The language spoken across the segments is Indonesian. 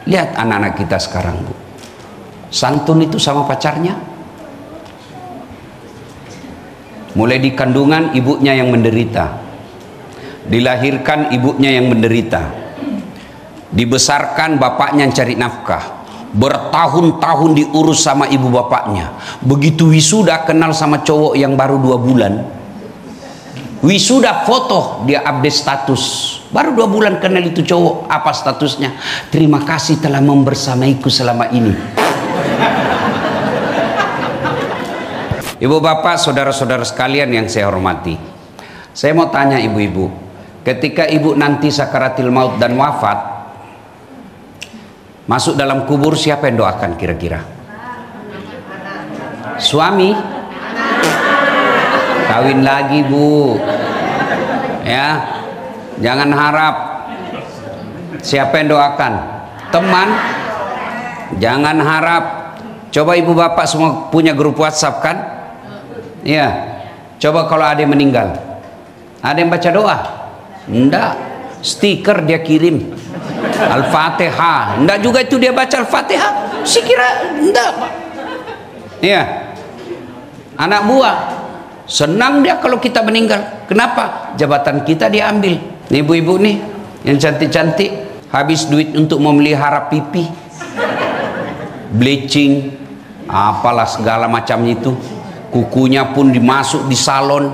Lihat anak-anak kita sekarang, Bu. Santun itu sama pacarnya. Mulai di kandungan ibunya yang menderita, dilahirkan ibunya yang menderita, dibesarkan bapaknya yang cari nafkah, bertahun-tahun diurus sama ibu bapaknya. Begitu wisuda kenal sama cowok yang baru 2 bulan. Wisuda foto dia update status, baru 2 bulan kenal itu cowok. Apa statusnya? Terima kasih telah membersamaiku selama ini. Ibu bapak, saudara-saudara sekalian yang saya hormati, saya mau tanya ibu-ibu, ketika ibu nanti sakaratil maut dan wafat, masuk dalam kubur, siapa yang doakan kira-kira? Suami? Kawin lagi, Bu. Ya, jangan harap. Siapa yang doakan? Teman? Jangan harap. Coba ibu bapak semua punya grup WhatsApp kan? Ya. Coba kalau ada yang meninggal, ada yang baca doa? Enggak. Stiker dia kirim Al-Fatihah. Enggak juga itu dia baca Al-Fatihah. Si kira enggak, Pak. Iya. Anak buah senang dia kalau kita meninggal. Kenapa? Jabatan kita diambil. Nih ibu-ibu nih yang cantik-cantik, habis duit untuk memelihara pipi, bleaching, apalah segala macamnya itu. Kukunya pun dimasuk di salon.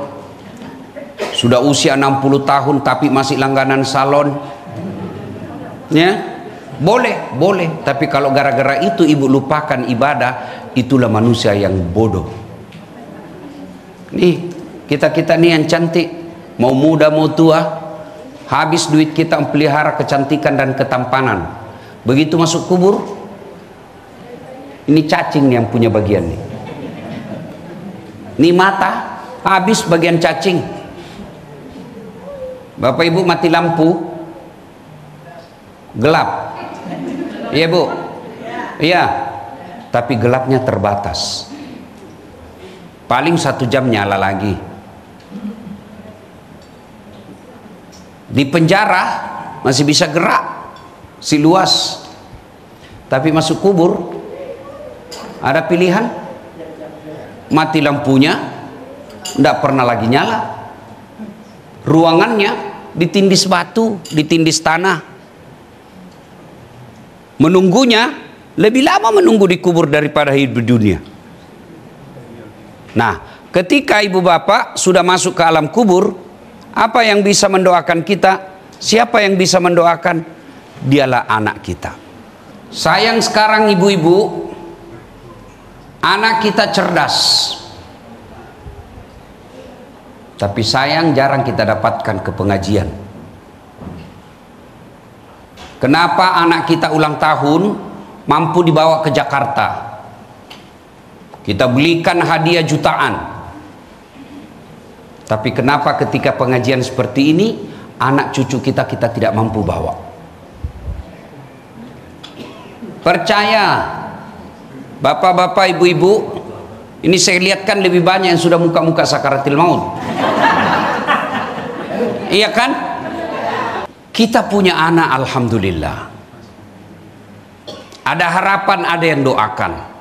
Sudah usia 60 tahun tapi masih langganan salon. Ya, boleh. Tapi kalau gara-gara itu ibu lupakan ibadah, itulah manusia yang bodoh. Nih, kita nih yang cantik, mau muda mau tua, habis duit kita melihara kecantikan dan ketampanan. Begitu masuk kubur, ini cacing yang punya bagian nih. Nih mata, habis bagian cacing. Bapak ibu mati lampu, gelap. Iya bu? Iya. Tapi gelapnya terbatas. Paling 1 jam nyala lagi. Di penjara masih bisa gerak, si luas. Tapi masuk kubur, ada pilihan. Mati lampunya, tidak pernah lagi nyala. Ruangannya ditindis batu, ditindis tanah. Menunggunya lebih lama menunggu di kubur daripada hidup di dunia. Nah, ketika ibu bapak sudah masuk ke alam kubur, apa yang bisa mendoakan kita? Siapa yang bisa mendoakan? Dialah anak kita. Sayang sekarang ibu-ibu, anak kita cerdas, tapi sayang jarang kita dapatkan ke pengajian. Kenapa anak kita ulang tahun mampu dibawa ke Jakarta? Kita belikan hadiah jutaan. Tapi kenapa ketika pengajian seperti ini, anak cucu kita tidak mampu bawa? Percaya, bapak-bapak, ibu-ibu, ini saya lihatkan lebih banyak yang sudah muka-muka sakaratil maut. Iya kan? Kita punya anak, alhamdulillah. Ada harapan, ada yang doakan.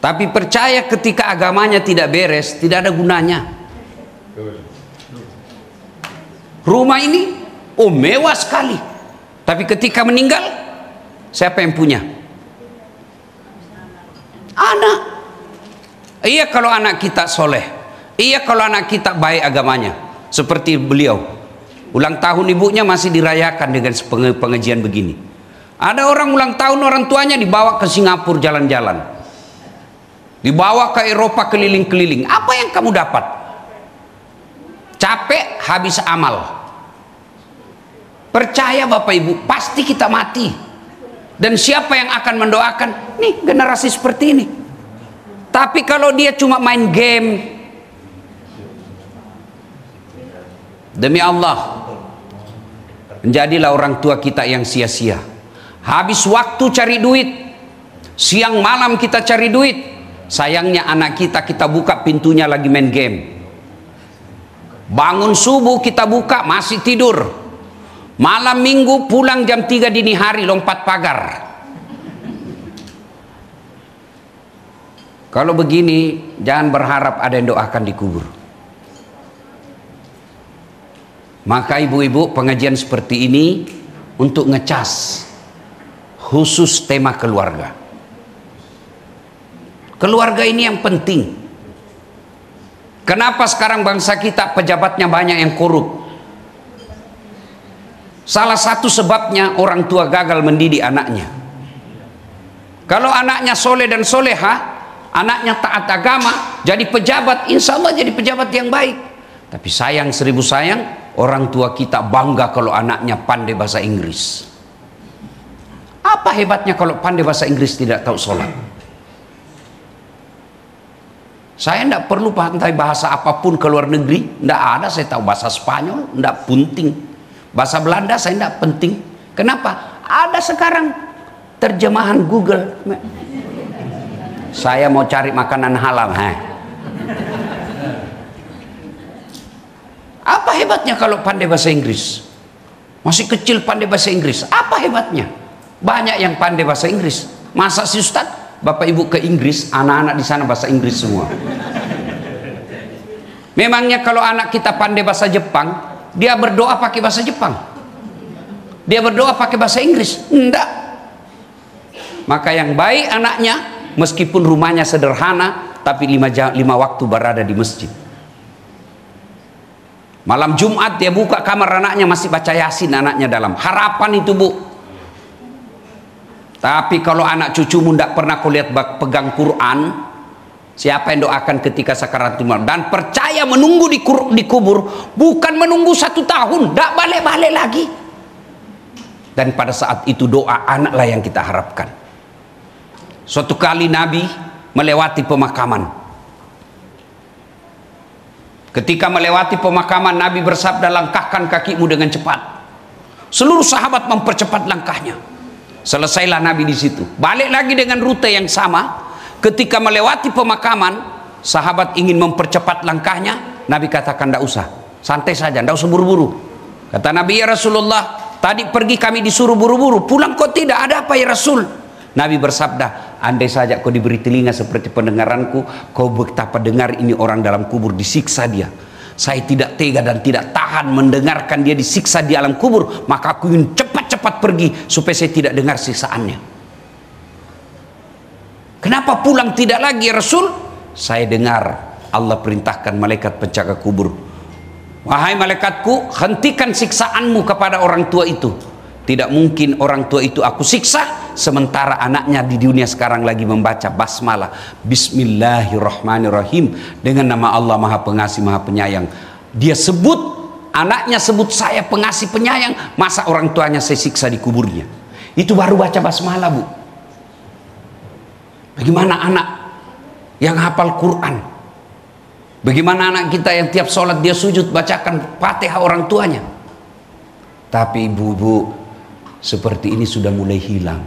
Tapi percaya ketika agamanya tidak beres, tidak ada gunanya. Rumah ini, mewah sekali. Tapi ketika meninggal, siapa yang punya? Anak. Iya kalau anak kita soleh. Iya kalau anak kita baik agamanya. Seperti beliau, ulang tahun ibunya masih dirayakan dengan pengajian begini. Ada orang ulang tahun orang tuanya dibawa ke Singapura jalan-jalan, dibawa ke Eropa keliling-keliling. Apa yang kamu dapat? Capek, habis amal. Percaya bapak ibu, pasti kita mati. Dan siapa yang akan mendoakan? Nih generasi seperti ini. Tapi kalau dia cuma main game, demi Allah, menjadilah orang tua kita yang sia-sia. Habis waktu cari duit, siang malam kita cari duit. Sayangnya anak kita buka pintunya lagi main game. Bangun subuh kita buka masih tidur. Malam minggu pulang jam 3 dini hari, lompat pagar. Kalau begini, jangan berharap ada yang doakan di kubur. Maka ibu-ibu, pengajian seperti ini untuk ngecas khusus tema keluarga. Keluarga ini yang penting. Kenapa sekarang bangsa kita pejabatnya banyak yang korup? Salah satu sebabnya orang tua gagal mendidik anaknya. Kalau anaknya soleh dan soleha, anaknya taat agama, jadi pejabat, insya Allah jadi pejabat yang baik. Tapi sayang, seribu sayang, orang tua kita bangga kalau anaknya pandai bahasa Inggris. Apa hebatnya kalau pandai bahasa Inggris tidak tahu sholat? Saya tidak perlu pandai bahasa apapun ke luar negeri, tidak ada. Saya tahu bahasa Spanyol, tidak penting. Bahasa Belanda saya tidak penting. Kenapa? Ada sekarang terjemahan Google. Saya mau cari makanan halal. Apa hebatnya kalau pandai bahasa Inggris? Masih kecil pandai bahasa Inggris. Apa hebatnya? Banyak yang pandai bahasa Inggris. Masa si Ustaz? Bapak ibu ke Inggris, anak-anak di sana bahasa Inggris semua. Memangnya kalau anak kita pandai bahasa Jepang, dia berdoa pakai bahasa Jepang? Dia berdoa pakai bahasa Inggris? Enggak. Maka yang baik anaknya, meskipun rumahnya sederhana, tapi 5 waktu berada di masjid. Malam Jumat dia buka kamar anaknya, masih baca Yasin anaknya dalam. Harapan itu, Bu. Tapi kalau anak cucumu tidak pernah kau lihat pegang Quran, siapa yang doakan ketika sakaratul maut? Dan percaya menunggu di kubur, bukan menunggu 1 tahun, tidak balik-balik lagi. Dan pada saat itu doa anaklah yang kita harapkan. Suatu kali Nabi melewati pemakaman. Ketika melewati pemakaman, Nabi bersabda, langkahkan kakimu dengan cepat. Seluruh sahabat mempercepat langkahnya. Selesailah Nabi di situ. Balik lagi dengan rute yang sama. Ketika melewati pemakaman, sahabat ingin mempercepat langkahnya. Nabi katakan, tidak usah, santai saja, tidak usah buru-buru. Kata Nabi, ya Rasulullah, tadi pergi kami disuruh buru-buru, pulang kok tidak, ada apa ya Rasul? Nabi bersabda, andai saja kau diberi telinga seperti pendengaranku, kau betapa dengar ini orang dalam kubur disiksa dia. Saya tidak tega dan tidak tahan mendengarkan dia disiksa di alam kubur, maka aku ingin cepat-cepat pergi supaya saya tidak dengar siksaannya. Kenapa pulang tidak lagi ya Rasul? Saya dengar Allah perintahkan malaikat penjaga kubur, wahai malaikatku, hentikan siksaanmu kepada orang tua itu. Tidak mungkin orang tua itu aku siksa sementara anaknya di dunia sekarang lagi membaca basmalah, Bismillahirrahmanirrahim, dengan nama Allah Maha Pengasih Maha Penyayang. Dia sebut, anaknya sebut saya pengasih penyayang, masa orang tuanya saya siksa di kuburnya? Itu baru baca basmalah, Bu. Bagaimana anak yang hafal Quran? Bagaimana anak kita yang tiap sholat dia sujud bacakan Fatihah orang tuanya? Tapi ibu-ibu, seperti ini sudah mulai hilang.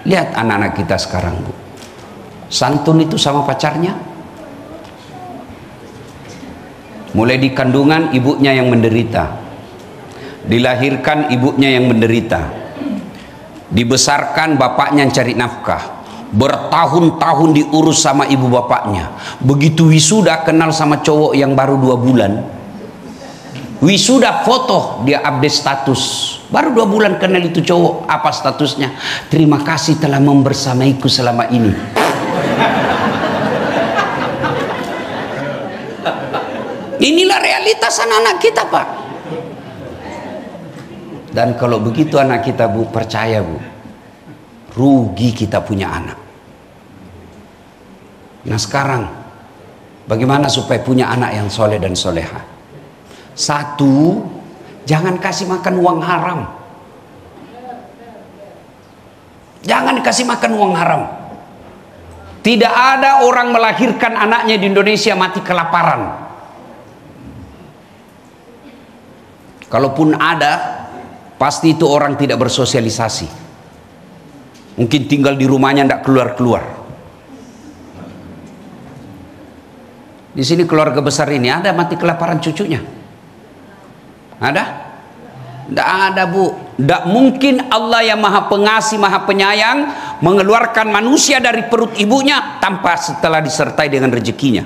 Lihat anak-anak kita sekarang, Bu. Santun itu sama pacarnya. Mulai di kandungan ibunya yang menderita, dilahirkan ibunya yang menderita, dibesarkan bapaknya yang cari nafkah, bertahun-tahun diurus sama ibu bapaknya. Begitu wisuda kenal sama cowok yang baru 2 bulan. Wisuda foto dia update status, baru 2 bulan kenal itu cowok. Apa statusnya? Terima kasih telah membersamaiku selama ini. Inilah realitas anak-anak kita, Pak. Dan kalau begitu anak kita, Bu, percaya, Bu, rugi kita punya anak. Nah sekarang bagaimana supaya punya anak yang soleh dan soleha? 1, jangan kasih makan uang haram. Jangan kasih makan uang haram. Tidak ada orang melahirkan anaknya di Indonesia mati kelaparan. Kalaupun ada, pasti itu orang tidak bersosialisasi. Mungkin tinggal di rumahnya tidak keluar-keluar. Di sini keluarga besar ini ada mati kelaparan cucunya. Ada? Tidak ada, Bu. Tidak mungkin Allah yang maha pengasih, maha penyayang mengeluarkan manusia dari perut ibunya tanpa setelah disertai dengan rezekinya.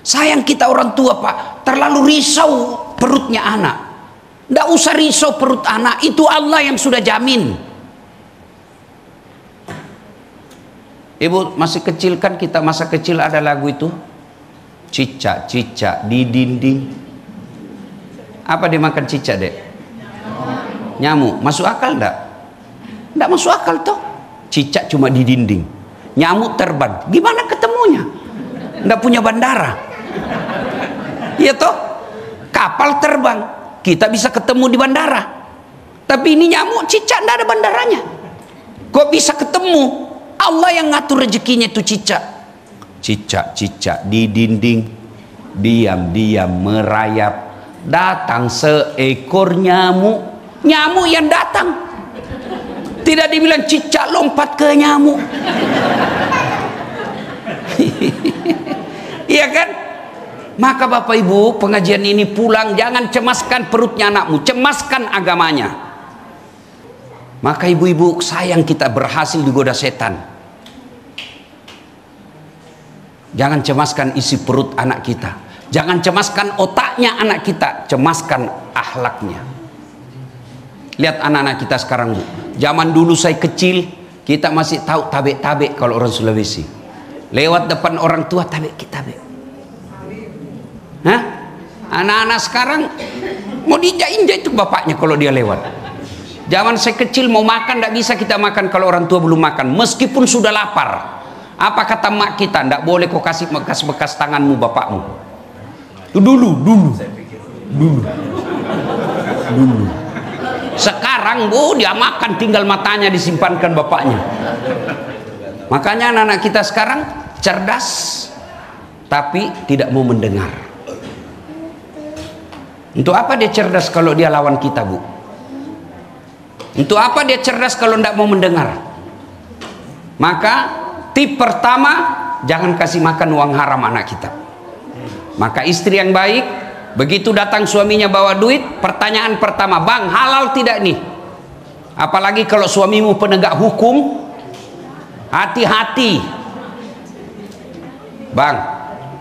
Sayang kita orang tua, Pak, terlalu risau perutnya anak. Tidak usah risau perut anak, itu Allah yang sudah jamin. Ibu masih kecil kan, kita masa kecil ada lagu itu, cicak-cicak di dinding. Apa dimakan cicak, Dek? Nyamuk. Masuk akal enggak? Enggak masuk akal toh. Cicak cuma di dinding, nyamuk terbang. Gimana ketemunya? Enggak punya bandara. Iya toh? Kapal terbang, kita bisa ketemu di bandara. Tapi ini nyamuk, cicak enggak ada bandaranya. Kok bisa ketemu? Allah yang ngatur rezekinya itu cicak. Cicak-cicak di dinding, diam-diam merayap. Datang seekor nyamuk. Nyamuk yang datang. Tidak dibilang cicak lompat ke nyamuk. Iya kan? Maka Bapak Ibu, pengajian ini pulang jangan cemaskan perutnya anakmu, cemaskan agamanya. Maka ibu-ibu sayang kita berhasil digoda setan. Jangan cemaskan isi perut anak kita. Jangan cemaskan otaknya anak kita, cemaskan akhlaknya. Lihat anak-anak kita sekarang, Bu. Zaman dulu saya kecil, kita masih tahu tabek-tabek kalau orang Sulawesi. Lewat depan orang tua tabek-tabek. Hah? Anak-anak sekarang mau diinjak-injak itu bapaknya kalau dia lewat. Zaman saya kecil mau makan tidak bisa kita makan kalau orang tua belum makan, meskipun sudah lapar. Apa kata mak kita? Tidak boleh kau kasih bekas-bekas tanganmu bapakmu. Dulu. Sekarang, Bu, dia makan tinggal matanya disimpankan bapaknya. Makanya anak-anak kita sekarang cerdas tapi tidak mau mendengar. Untuk apa dia cerdas kalau dia lawan kita, Bu? Untuk apa dia cerdas kalau tidak mau mendengar? Maka tip pertama, jangan kasih makan uang haram anak kita. Maka istri yang baik, begitu datang suaminya bawa duit, pertanyaan pertama, bang halal tidak nih? Apalagi kalau suamimu penegak hukum, hati-hati. Bang,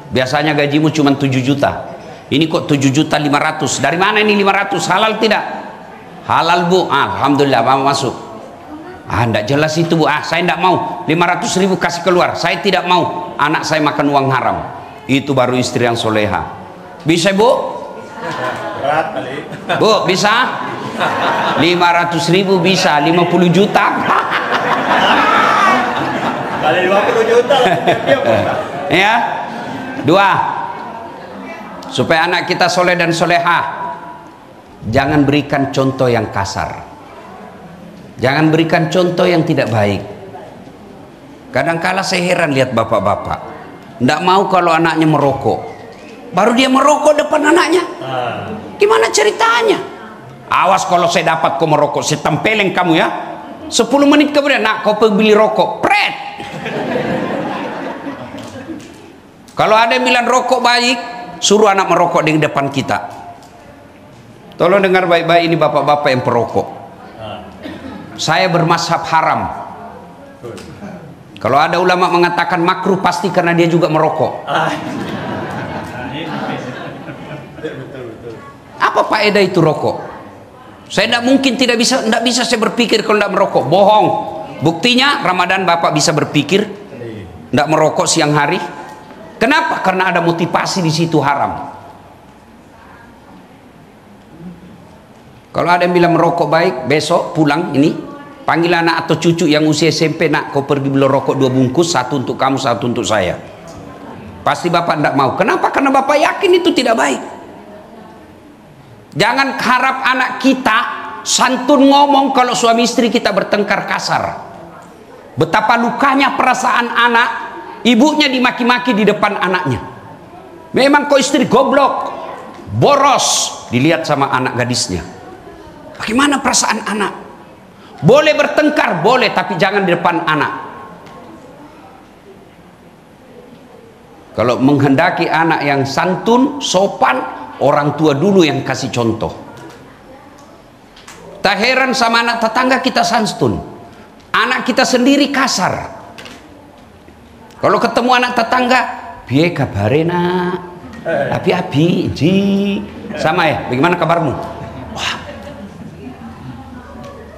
biasanya gajimu cuma 7 juta. Ini kok 7.500.000. Dari mana ini 500? Halal tidak? Halal, Bu. Alhamdulillah, mau masuk. Enggak jelas itu, Bu. Saya enggak mau. 500.000 kasih keluar. Saya tidak mau anak saya makan uang haram. Itu baru istri yang soleha. Bisa, Bu? Berat kali. Bu, bisa? 500.000 bisa, 50 juta. Kali 50 juta Ya. 2. Supaya anak kita soleh dan soleha, jangan berikan contoh yang kasar. Jangan berikan contoh yang tidak baik. Kadangkala saya heran lihat bapak-bapak, tidak mau kalau anaknya merokok, baru dia merokok depan anaknya. Gimana ceritanya? Awas kalau saya dapat kau merokok, saya tempelin kamu ya. 10 menit kemudian, nak kau pergi beli rokok, pret. Kalau ada yang bilang rokok baik, suruh anak merokok di depan kita. Tolong dengar baik-baik ini bapak-bapak yang perokok. Saya bermazhab haram. Kalau ada ulama mengatakan makruh, pasti karena dia juga merokok. Apa faedah itu rokok? Saya tidak mungkin tidak bisa saya berpikir kalau tidak merokok. Bohong. Buktinya Ramadan bapak bisa berpikir tidak merokok siang hari. Kenapa? Karena ada motivasi di situ haram. Kalau ada yang bilang merokok baik, besok pulang ini panggil anak atau cucu yang usia SMP, nak kau pergi beli rokok 2 bungkus, 1 untuk kamu, 1 untuk saya. Pasti bapak tidak mau. Kenapa? Karena bapak yakin itu tidak baik. Jangan harap anak kita santun ngomong kalau suami istri kita bertengkar kasar. Betapa lukanya perasaan anak, ibunya dimaki-maki di depan anaknya. Memang kau istri goblok, boros, dilihat sama anak gadisnya. Bagaimana perasaan anak? Boleh bertengkar, boleh, tapi jangan di depan anak. Kalau menghendaki anak yang santun, sopan, orang tua dulu yang kasih contoh. Tak heran sama anak tetangga kita santun, anak kita sendiri kasar. Kalau ketemu anak tetangga, piye kabare nak? Abi ji, sama ya. Bagaimana kabarmu? Wah.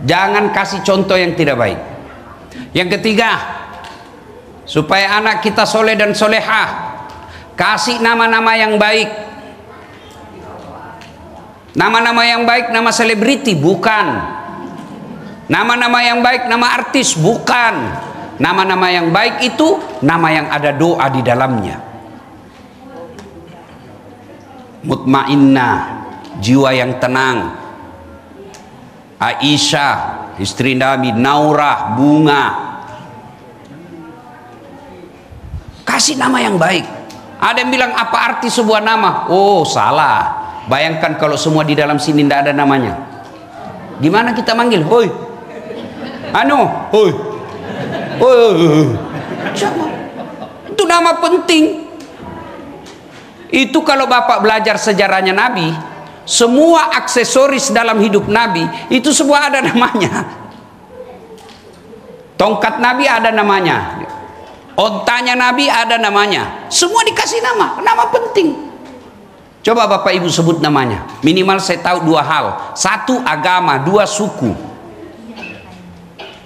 Jangan kasih contoh yang tidak baik. Yang ketiga, supaya anak kita soleh dan solehah, kasih nama-nama yang baik. Nama-nama yang baik, nama selebriti bukan. Nama-nama yang baik, nama artis bukan. Nama-nama yang baik itu nama yang ada doa di dalamnya. Mutmainnah, jiwa yang tenang. Aisyah, istri Nabi. Naurah, bunga. Kasih nama yang baik. Ada yang bilang apa arti sebuah nama? Oh, salah. Bayangkan kalau semua di dalam sini tidak ada namanya. Gimana kita manggil? Hoi. Hoi. Itu nama penting. Itu kalau Bapak belajar sejarahnya Nabi, semua aksesoris dalam hidup Nabi itu semua ada namanya. Tongkat Nabi ada namanya, ontanya Nabi ada namanya, semua dikasih nama penting. Coba Bapak Ibu sebut namanya. Minimal saya tahu dua hal. Satu, agama. Dua, suku.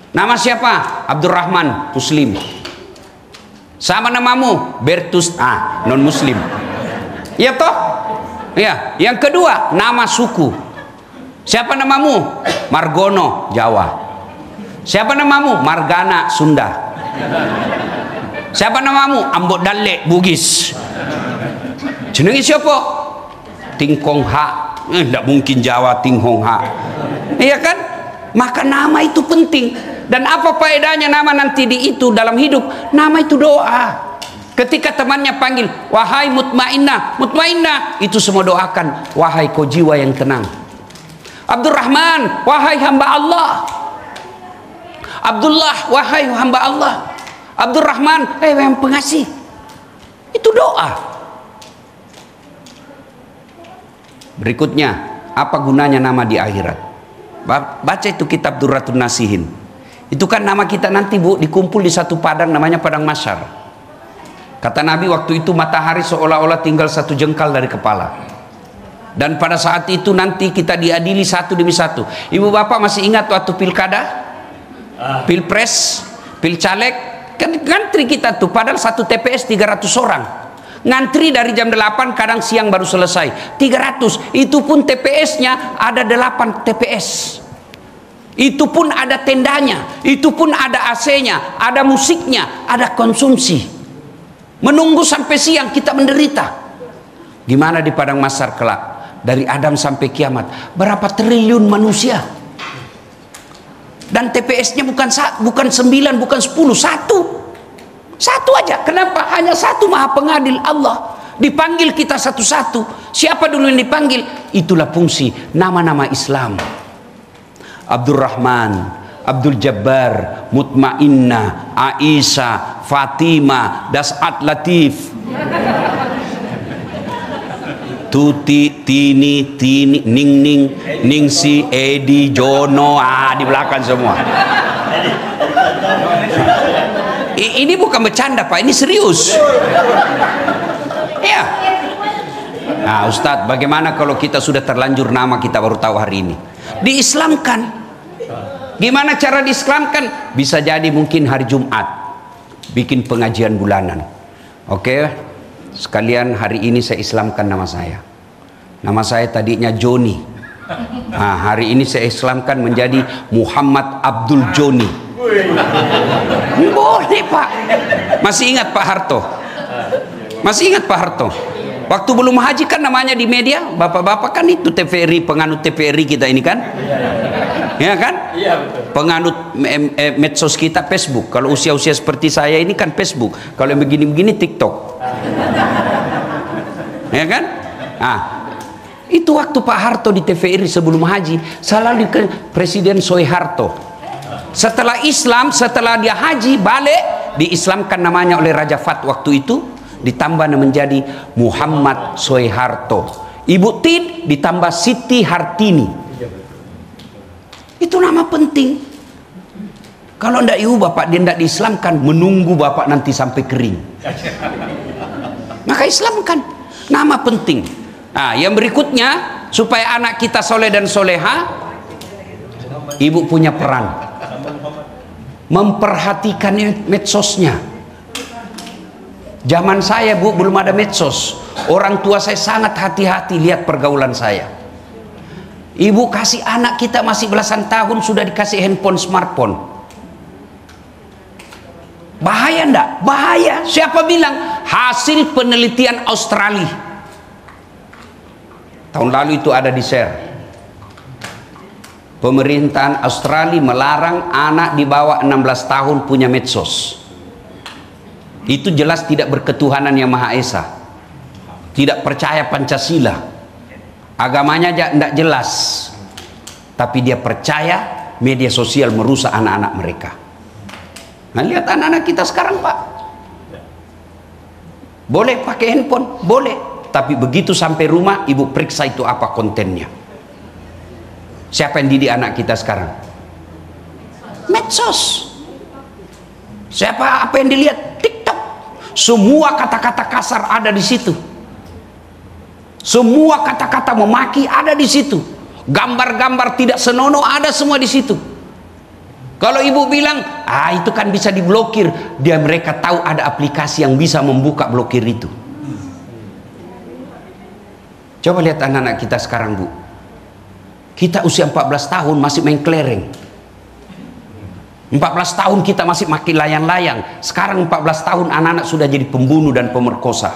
Nama siapa? Abdurrahman, Muslim. Sama namamu? Bertus, non Muslim. Iya toh? Ya. Yang kedua, nama suku. Siapa namamu? Margono, Jawa. Siapa namamu? Margana, Sunda. Siapa namamu? Ambot Dalle, Bugis. Jenenge siapa? Tingkong Ha. Tidak mungkin Jawa Tinghong Ha. Iya kan? Maka nama itu penting. Dan apa faedahnya nama nanti di itu dalam hidup? Nama itu doa. Ketika temannya panggil, wahai mutmainnah, mutmainnah, itu semua doakan, wahai kau jiwa yang tenang. Abdurrahman, wahai hamba Allah. Abdullah, wahai hamba Allah. Abdurrahman, yang pengasih. Itu doa. Berikutnya, apa gunanya nama di akhirat? Baca itu kitab Durratun Nasihin. Itu kan nama kita nanti, Bu, dikumpul di satu padang namanya padang mahsyar. Kata Nabi waktu itu matahari seolah-olah tinggal satu jengkal dari kepala. Dan pada saat itu nanti kita diadili satu demi satu. Ibu bapak masih ingat waktu pilkada? Pilpres, pilcaleg, kan ngantri kita tuh, padahal satu TPS 300 orang. Ngantri dari jam 8, kadang siang baru selesai. 300, itu pun TPS-nya ada 8 TPS. Itu pun ada tendanya, itu pun ada AC-nya, ada musiknya, ada konsumsi. Menunggu sampai siang kita menderita. Gimana di padang mahsyar kelak? Dari Adam sampai kiamat, berapa triliun manusia? Dan TPS-nya bukan 9, bukan 10, satu aja. Kenapa? Hanya satu Maha Pengadil, Allah. Dipanggil kita satu-satu. Siapa dulu yang dipanggil? Itulah fungsi nama-nama Islam. Abdurrahman, Abdul Jabbar, Mutmainnah, Aisyah, Fatimah, Das'at Latif, Tuti, Tini, Ning, Ningsi, Edi, Jono, di belakang semua. Ini bukan bercanda Pak, ini serius. Ya. Nah Ustadz, bagaimana kalau kita sudah terlanjur nama kita baru tahu hari ini? Diislamkan. Gimana cara diislamkan? Bisa jadi mungkin hari Jumat bikin pengajian bulanan. Oke, sekalian hari ini saya islamkan nama saya. Nama saya tadinya Joni. Nah, hari ini saya islamkan menjadi Muhammad Abdul Joni. Boleh Pak. Masih ingat Pak Harto? Masih ingat Pak Harto? Waktu belum haji kan namanya di media, bapak-bapak kan itu TVRI, penganut TVRI kita ini kan, ya kan? Iya betul. Penganut medsos kita Facebook. Kalau usia-usia seperti saya ini kan Facebook. Kalau yang begini-begini TikTok, ya kan? Nah, itu waktu Pak Harto di TVRI sebelum haji, selalu ke Presiden Soeharto. Setelah Islam, setelah dia haji balik, diislamkan namanya oleh Raja Fat waktu itu, ditambah menjadi Muhammad Soeharto. Ibu Tin ditambah Siti Hartini. Itu nama penting. Kalau tidak ibu bapak dia tidak diislamkan, menunggu bapak nanti sampai kering. Maka islamkan. Nama penting. Nah, yang berikutnya, supaya anak kita soleh dan soleha, ibu punya peran memperhatikan medsosnya. Zaman saya, Bu, belum ada medsos. Orang tua saya sangat hati-hati lihat pergaulan saya. Ibu kasih anak kita masih belasan tahun sudah dikasih handphone, smartphone. Bahaya enggak? Bahaya. Siapa bilang? Hasil penelitian Australia. Tahun lalu itu ada di share. Pemerintahan Australia melarang anak di bawah 16 tahun punya medsos. Itu jelas tidak berketuhanan yang Maha Esa. Tidak percaya Pancasila. Agamanya tidak jelas. Tapi dia percaya media sosial merusak anak-anak mereka. Nah, lihat anak-anak kita sekarang, Pak. Boleh pakai handphone? Boleh. Tapi begitu sampai rumah, ibu periksa itu apa kontennya. Siapa yang didik anak kita sekarang? Medsos. Siapa apa yang dilihat? TikTok. Semua kata-kata kasar ada di situ. Semua kata-kata memaki ada di situ. Gambar-gambar tidak senonoh ada semua di situ. Kalau ibu bilang, itu kan bisa diblokir, mereka tahu ada aplikasi yang bisa membuka blokir itu. Coba lihat anak-anak kita sekarang, Bu. Kita usia 14 tahun masih main kelereng. 14 tahun kita masih makin layang-layang. Sekarang 14 tahun anak-anak sudah jadi pembunuh dan pemerkosa.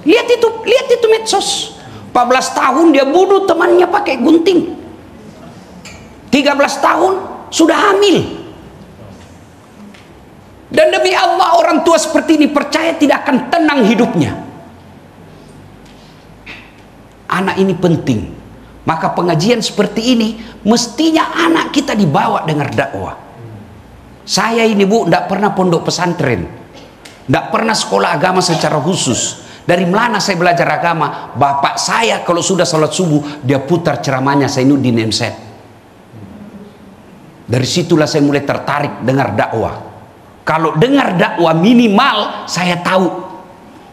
Lihat itu medsos. 14 tahun dia bunuh temannya pakai gunting. 13 tahun sudah hamil. Dan demi Allah, orang tua seperti ini percaya tidak akan tenang hidupnya. Anak ini penting. Maka pengajian seperti ini mestinya anak kita dibawa dengar dakwah. Saya ini, Bu, tidak pernah pondok pesantren, tidak pernah sekolah agama secara khusus. Dari mana saya belajar agama? Bapak saya kalau sudah sholat subuh dia putar ceramahnya Zainuddin MZ. Dari situlah saya mulai tertarik dengar dakwah. Kalau dengar dakwah minimal saya tahu.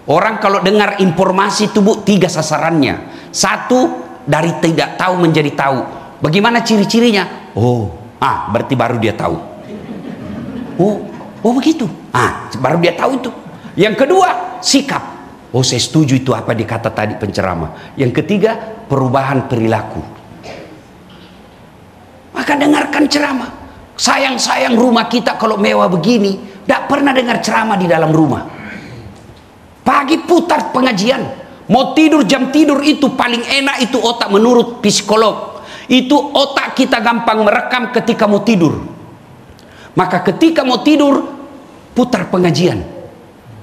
Orang kalau dengar informasi itu, Bu, 3 sasarannya. 1, dari tidak tahu menjadi tahu. Bagaimana ciri-cirinya? Berarti baru dia tahu. Begitu. Baru dia tahu itu. Yang kedua, sikap. Saya setuju itu apa dikata tadi penceramah. Yang ketiga, perubahan perilaku. Maka dengarkan ceramah. Sayang-sayang rumah kita kalau mewah begini, tidak pernah dengar ceramah di dalam rumah. Pagi putar pengajian. Mau tidur jam tidur itu paling enak itu otak menurut psikolog. Itu otak kita gampang merekam ketika mau tidur. Maka ketika mau tidur putar pengajian.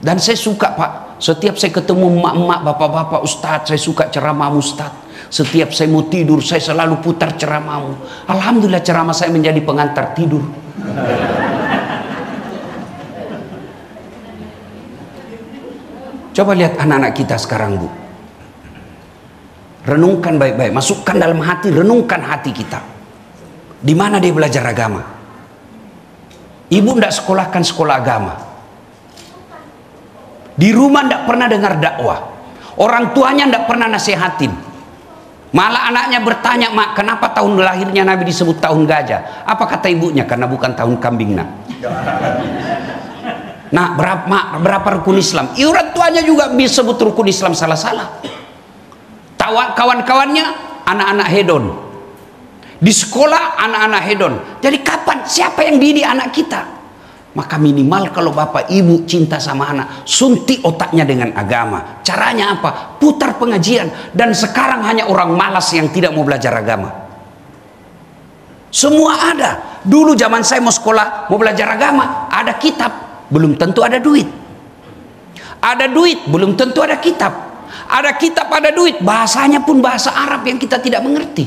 Dan saya suka, Pak, setiap saya ketemu emak-emak, bapak-bapak, ustadz, saya suka ceramahmu, ustadz. Setiap saya mau tidur saya selalu putar ceramahmu. Alhamdulillah ceramah saya menjadi pengantar tidur. Coba lihat anak-anak kita sekarang, Bu. Renungkan baik-baik, masukkan dalam hati, renungkan hati kita. Di mana dia belajar agama? Ibu tidak sekolahkan sekolah agama. Di rumah tidak pernah dengar dakwah. Orang tuanya tidak pernah nasihatin. Malah anaknya bertanya, "Mak, kenapa tahun lahirnya Nabi disebut tahun gajah?" Apa kata ibunya? Karena bukan tahun kambing, nak. Nah, berapa rukun Islam? Orang tuanya juga disebut rukun Islam salah-salah. Kawan-kawannya anak-anak hedon. Di sekolah anak-anak hedon. Jadi kapan? Siapa yang didik anak kita? Maka minimal kalau bapak ibu cinta sama anak, suntik otaknya dengan agama. Caranya apa? Putar pengajian. Dan sekarang hanya orang malas yang tidak mau belajar agama. Semua ada. Dulu zaman saya mau sekolah, mau belajar agama, ada kitab. Belum tentu ada duit. Ada duit, belum tentu ada kitab. Ada kitab, ada duit. Bahasanya pun bahasa Arab yang kita tidak mengerti.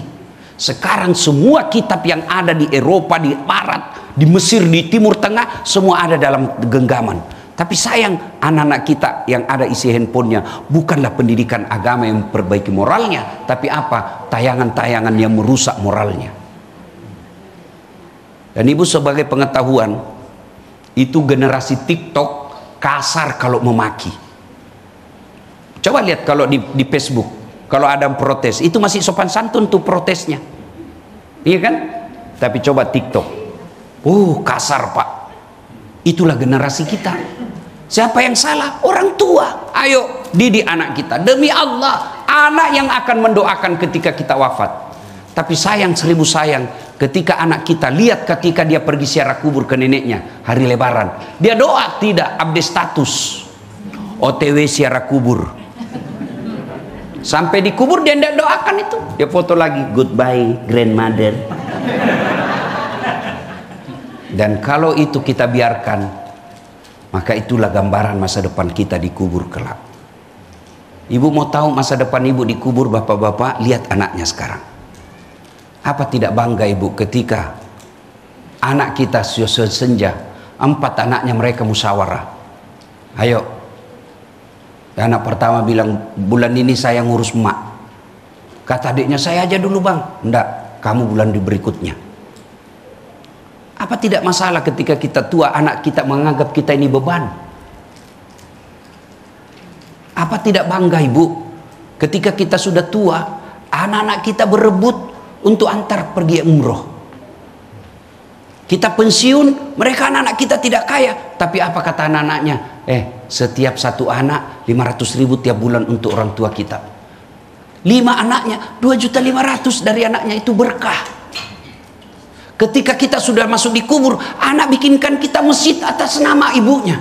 Sekarang semua kitab yang ada di Eropa, di Barat, di Mesir, di Timur Tengah, semua ada dalam genggaman. Tapi sayang, anak-anak kita yang ada isi handphonenya bukanlah pendidikan agama yang memperbaiki moralnya, tapi apa? Tayangan-tayangan yang merusak moralnya. Dan ibu sebagai pengetahuan, itu generasi TikTok kasar kalau memaki. Coba lihat kalau di Facebook, kalau ada protes, itu masih sopan santun tuh protesnya. Iya kan? Tapi coba TikTok, kasar pak. Itulah generasi kita. Siapa yang salah? Orang tua. Ayo didik anak kita. Demi Allah, anak yang akan mendoakan ketika kita wafat. Tapi sayang, seribu sayang, ketika anak kita lihat ketika dia pergi ziarah kubur ke neneknya hari lebaran, dia doa tidak, update status OTW ziarah kubur. Sampai di kubur dia tidak doakan itu, dia foto lagi, goodbye grandmother. Dan kalau itu kita biarkan, maka itulah gambaran masa depan kita di kubur kelak. Ibu mau tahu masa depan ibu di kubur, bapak-bapak? Lihat anaknya sekarang. Apa tidak bangga ibu ketika anak kita senja, 4 anaknya mereka musyawarah. Ayo, anak pertama bilang, bulan ini saya ngurus emak. Kata adiknya, saya aja dulu bang. Enggak, kamu bulan berikutnya. Apa tidak masalah ketika kita tua, anak kita menganggap kita ini beban? Apa tidak bangga ibu ketika kita sudah tua, anak-anak kita berebut untuk antar pergi umroh? Kita pensiun, mereka anak-anak kita tidak kaya, tapi apa kata anak-anaknya? Setiap satu anak 500.000 tiap bulan untuk orang tua kita. 5 anaknya 2.500.000 dari anaknya, itu berkah. Ketika kita sudah masuk di kubur, anak bikinkan kita masjid atas nama ibunya.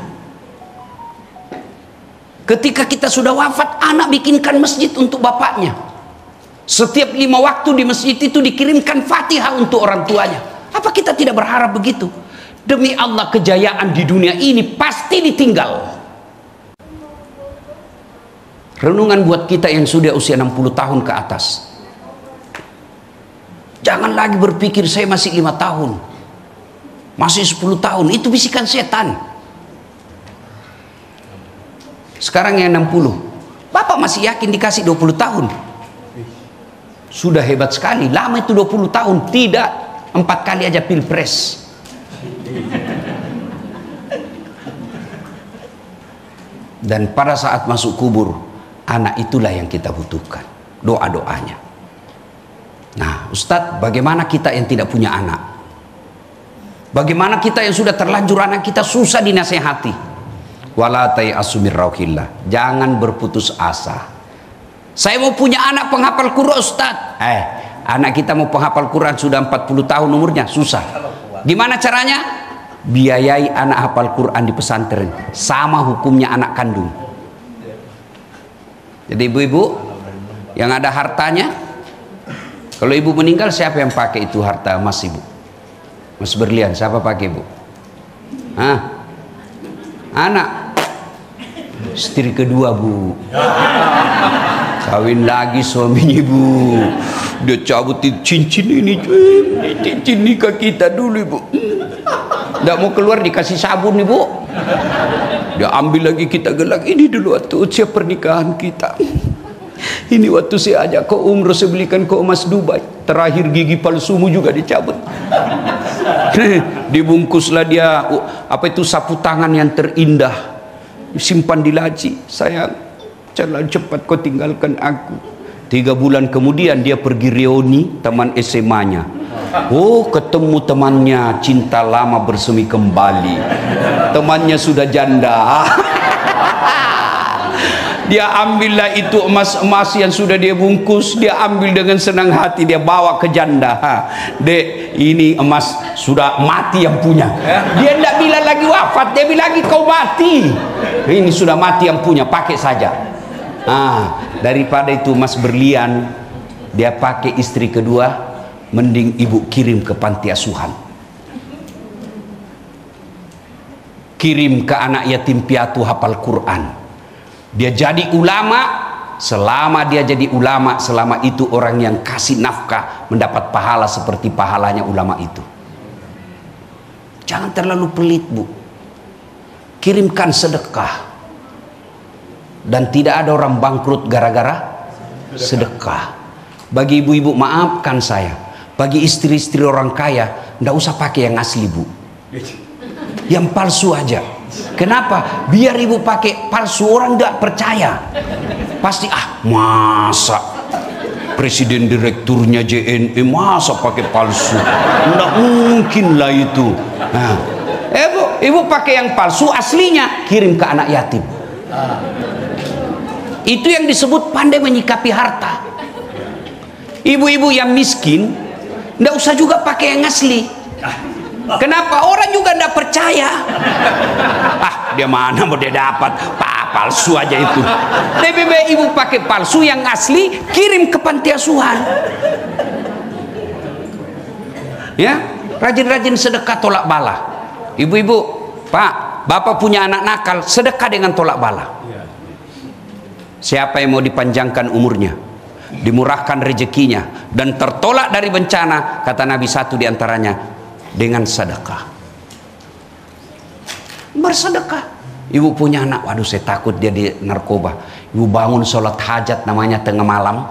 Ketika kita sudah wafat, anak bikinkan masjid untuk bapaknya. Setiap 5 waktu di masjid itu dikirimkan Fatihah untuk orang tuanya. Apa kita tidak berharap begitu? Demi Allah, kejayaan di dunia ini pasti ditinggal. Renungan buat kita yang sudah usia 60 tahun ke atas. Jangan lagi berpikir saya masih 5 tahun, masih 10 tahun. Itu bisikan setan. Sekarang yang 60, bapak masih yakin dikasih 20 tahun? Sudah hebat sekali. Lama itu 20 tahun. Tidak, 4 kali aja pilpres. Dan pada saat masuk kubur, anak itulah yang kita butuhkan, doa-doanya. Nah, Ustadz, bagaimana kita yang tidak punya anak? Bagaimana kita yang sudah terlanjur anak kita susah dinasehati? Wala tai'asu mir rauhillah. Jangan berputus asa. Saya mau punya anak penghafal Quran, Ustadz. Anak kita mau penghafal Quran sudah 40 tahun umurnya, susah. Gimana caranya? Biayai anak hafal Quran di pesantren, sama hukumnya anak kandung. Jadi ibu-ibu yang ada hartanya, kalau ibu meninggal, siapa yang pakai itu harta emas ibu? Mas berlian, siapa pakai ibu? Anak. Istri kedua bu, kawin lagi suaminya ibu, dia cabutin cincin ini, cincin nikah kita dulu ibu. Nggak mau keluar, dikasih sabun ibu, dia ambil lagi, kita gelak. Ini dulu waktu usia pernikahan kita. Ini waktu saya ajak kau umroh, saya belikan kau emas Dubai. Terakhir gigi palsumu juga dicabut. Dibungkuslah dia, sapu tangan yang terindah, simpan di laci. Sayang, jangan cepat kau tinggalkan aku. 3 bulan kemudian dia pergi reuni teman SMA-nya. Ketemu temannya, cinta lama bersemi kembali. Temannya sudah janda. Dia ambillah itu emas-emas yang sudah dia bungkus, dia ambil dengan senang hati, dia bawa ke janda. Dek, ini emas sudah mati yang punya. Dia tidak bilang lagi wafat, dia bilang lagi kau mati. Ini sudah mati yang punya, pakai saja. Daripada itu emas berlian, dia pakai istri kedua, mending ibu kirim ke panti asuhan. Kirim ke anak yatim piatu hafal Quran. Dia jadi ulama. Selama dia jadi ulama, selama itu orang yang kasih nafkah mendapat pahala seperti pahalanya ulama itu. Jangan terlalu pelit bu. kirimkan sedekah. Dan tidak ada orang bangkrut gara-gara sedekah. Bagi ibu-ibu, maafkan saya, bagi istri-istri orang kaya, ndak usah pakai yang asli, Bu, yang palsu aja. Kenapa? Biar ibu pakai palsu, orang nggak percaya. Pasti, masa presiden direkturnya JNE masa pakai palsu, nggak mungkin lah itu. Nah, ibu pakai yang palsu, aslinya kirim ke anak yatim. Itu yang disebut pandai menyikapi harta. Ibu-ibu yang miskin nggak usah juga pakai yang asli. Kenapa? Orang juga nggak percaya. Dia mana mau dia dapat palsu aja itu. Lebih baik ibu pakai palsu, yang asli kirim ke panti asuhan. Ya, rajin-rajin sedekah tolak bala. Ibu-ibu, Pak, Bapak punya anak nakal, sedekah dengan tolak bala. Siapa yang mau dipanjangkan umurnya, dimurahkan rezekinya, dan tertolak dari bencana, kata Nabi, satu diantaranya dengan sedekah. Bersedekah. Ibu punya anak, waduh saya takut dia di narkoba. Ibu bangun sholat hajat namanya tengah malam.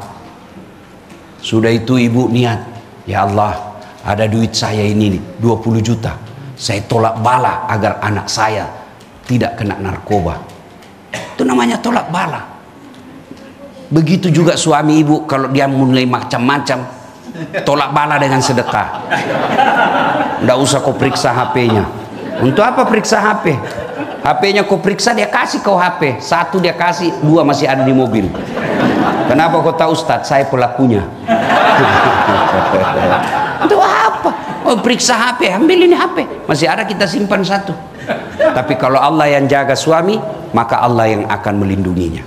Sudah itu ibu niat, ya Allah, ada duit saya ini nih, 20 juta. Saya tolak bala agar anak saya tidak kena narkoba. Itu namanya tolak bala. Begitu juga suami ibu, kalau dia mulai macam-macam, tolak bala dengan sedekah. Nggak usah kau periksa HP-nya. Untuk apa periksa HP? HP-nya kau periksa, dia kasih kau HP. Satu dia kasih, dua masih ada di mobil. Kenapa kau tahu, Ustadz? Saya pelakunya. Itu apa? Oh, periksa HP, ambil ini HP. Masih ada, kita simpan satu. Tapi kalau Allah yang jaga suami, maka Allah yang akan melindunginya.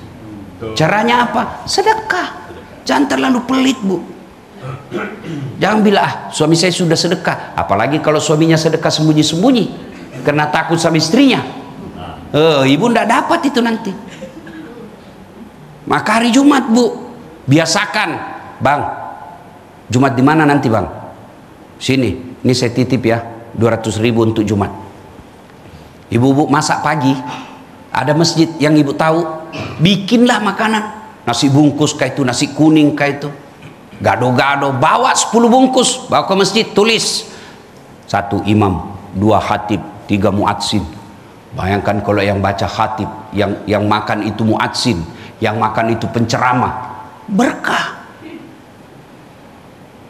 Caranya apa? Sedekah. Jangan terlalu pelit, Bu. Jangan bilang, suami saya sudah sedekah. Apalagi kalau suaminya sedekah sembunyi-sembunyi, karena takut sama istrinya. Ibu ndak dapat itu nanti. Maka hari Jumat, Bu, biasakan, Bang, Jumat di mana nanti, Bang? Sini, ini saya titip ya, 200.000 untuk Jumat. Ibu-ibu masak pagi, ada masjid yang ibu tahu, bikinlah makanan, nasi bungkus kayak itu, nasi kuning kayak itu, gado-gado, bawa 10 bungkus, bawa ke masjid, tulis 1 imam, 2 khatib, 3 muadzin. Bayangkan kalau yang baca khatib, yang makan itu muadzin, yang makan itu penceramah, berkah.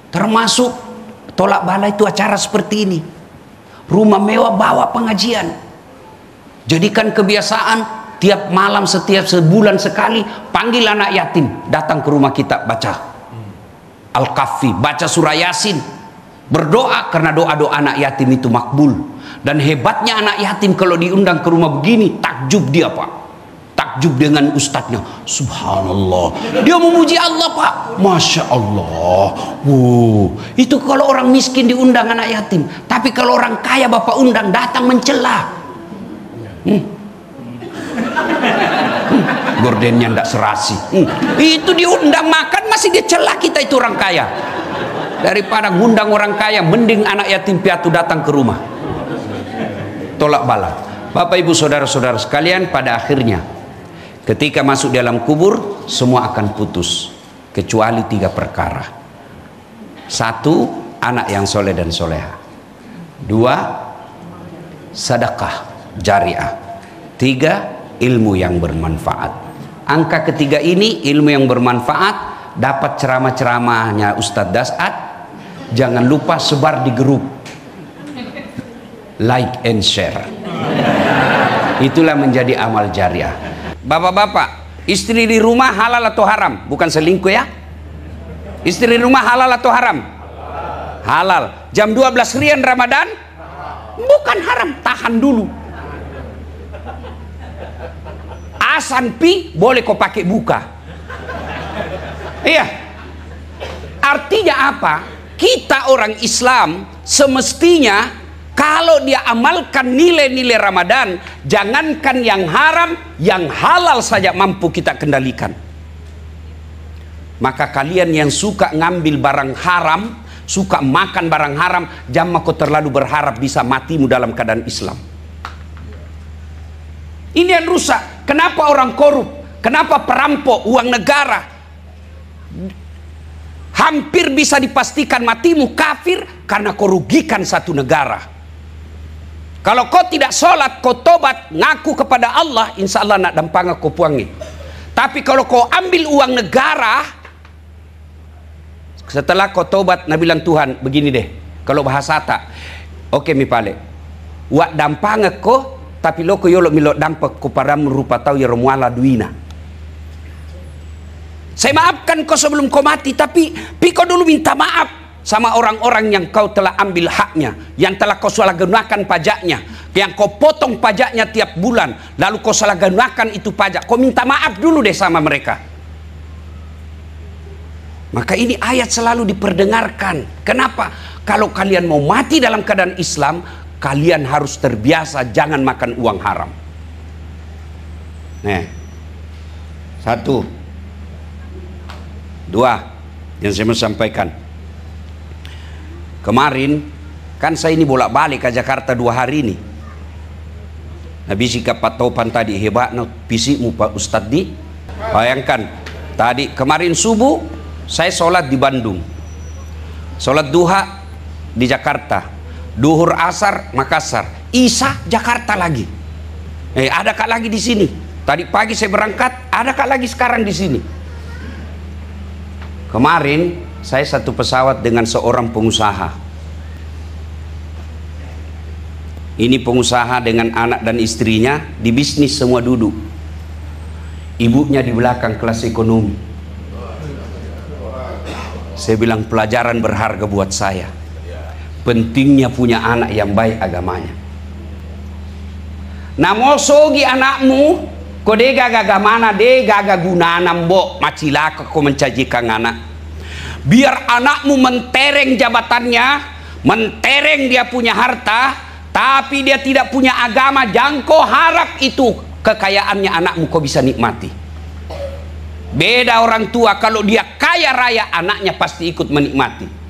Termasuk tolak bala itu acara seperti ini, rumah mewah bawa pengajian. Jadikan kebiasaan, tiap malam, setiap sebulan sekali, panggil anak yatim datang ke rumah kita, baca Al-Kahfi, baca surah Yasin, berdoa, karena doa-doa anak yatim itu makbul. Dan hebatnya anak yatim kalau diundang ke rumah begini, takjub dia, Pak. Takjub dengan ustadznya, subhanallah, dia memuji Allah, Pak, masya Allah. Itu kalau orang miskin diundang anak yatim. Tapi kalau orang kaya Bapak undang, datang mencela. Gordennya ndak serasi. Itu diundang makan masih dia celah kita itu orang kaya. Daripada ngundang orang kaya, mending anak yatim piatu datang ke rumah. Tolak bala. Bapak Ibu saudara-saudara sekalian, pada akhirnya ketika masuk dalam kubur, semua akan putus kecuali 3 perkara. 1, anak yang soleh dan soleha. 2, sedekah jariah. 3, ilmu yang bermanfaat. Angka ketiga ini, ilmu yang bermanfaat, dapat ceramah-ceramahnya Ustadz Das'ad. Jangan lupa sebar di grup, like and share. Itulah menjadi amal jariah. Bapak-bapak, istri di rumah halal atau haram? Bukan selingkuh ya. Istri di rumah halal atau haram? Halal. Jam 12 rian Ramadan? Bukan haram, tahan dulu. Asan pi boleh kau pakai buka. Iya. Artinya apa? Kita orang Islam semestinya kalau dia amalkan nilai-nilai Ramadan, jangankan yang haram, yang halal saja mampu kita kendalikan. Maka kalian yang suka ngambil barang haram, suka makan barang haram, jangan kau terlalu berharap bisa matimu dalam keadaan Islam. Ini yang rusak. Kenapa orang korup? Kenapa perampok uang negara? Hampir bisa dipastikan matimu kafir karena kau rugikan satu negara. Kalau kau tidak sholat, kau tobat, ngaku kepada Allah, insya Allah nak dampang kau puangi. Tapi kalau kau ambil uang negara, setelah kau tobat, Nabi bilang Tuhan begini deh, kalau bahasa tak, oke mi pale, wak dampang kau, tapi lo kau yolok milok dampak kau pada merupa tahu ya romuala duina. Saya maafkan kau sebelum kau mati, tapi kau dulu minta maaf sama orang-orang yang kau telah ambil haknya, yang telah kau salah gunakan pajaknya, yang kau potong pajaknya tiap bulan, lalu kau salah gunakan itu pajak. Kau minta maaf dulu deh sama mereka. Maka ini ayat selalu diperdengarkan. Kenapa? Kalau kalian mau mati dalam keadaan Islam, kalian harus terbiasa jangan makan uang haram. Nih, satu. Dua, yang saya mau sampaikan. Kemarin, kan saya ini bolak-balik ke Jakarta 2 hari ini. Nabi sikap Pak Topan tadi, hebat no pisikmu Pak Ustadz di. Bayangkan, tadi kemarin subuh, saya sholat di Bandung. Sholat duha di Jakarta. Duhur asar, Makassar. Isya, Jakarta lagi. Ada kak lagi di sini. Tadi pagi saya berangkat, ada kak lagi sekarang di sini. Kemarin saya satu pesawat dengan seorang pengusaha. Ini pengusaha dengan anak dan istrinya, di bisnis semua duduk. Ibunya di belakang kelas ekonomi. Saya bilang pelajaran berharga buat saya. Pentingnya punya anak yang baik agamanya. Namosogi anakmu, kau de gaga mana de gaga gunana mbok macilaka kau mencajikan anak. Biar anakmu mentereng jabatannya, mentereng dia punya harta, tapi dia tidak punya agama, jangan kau harap itu kekayaannya anakmu kau bisa nikmati. Beda orang tua, kalau dia kaya raya, anaknya pasti ikut menikmati.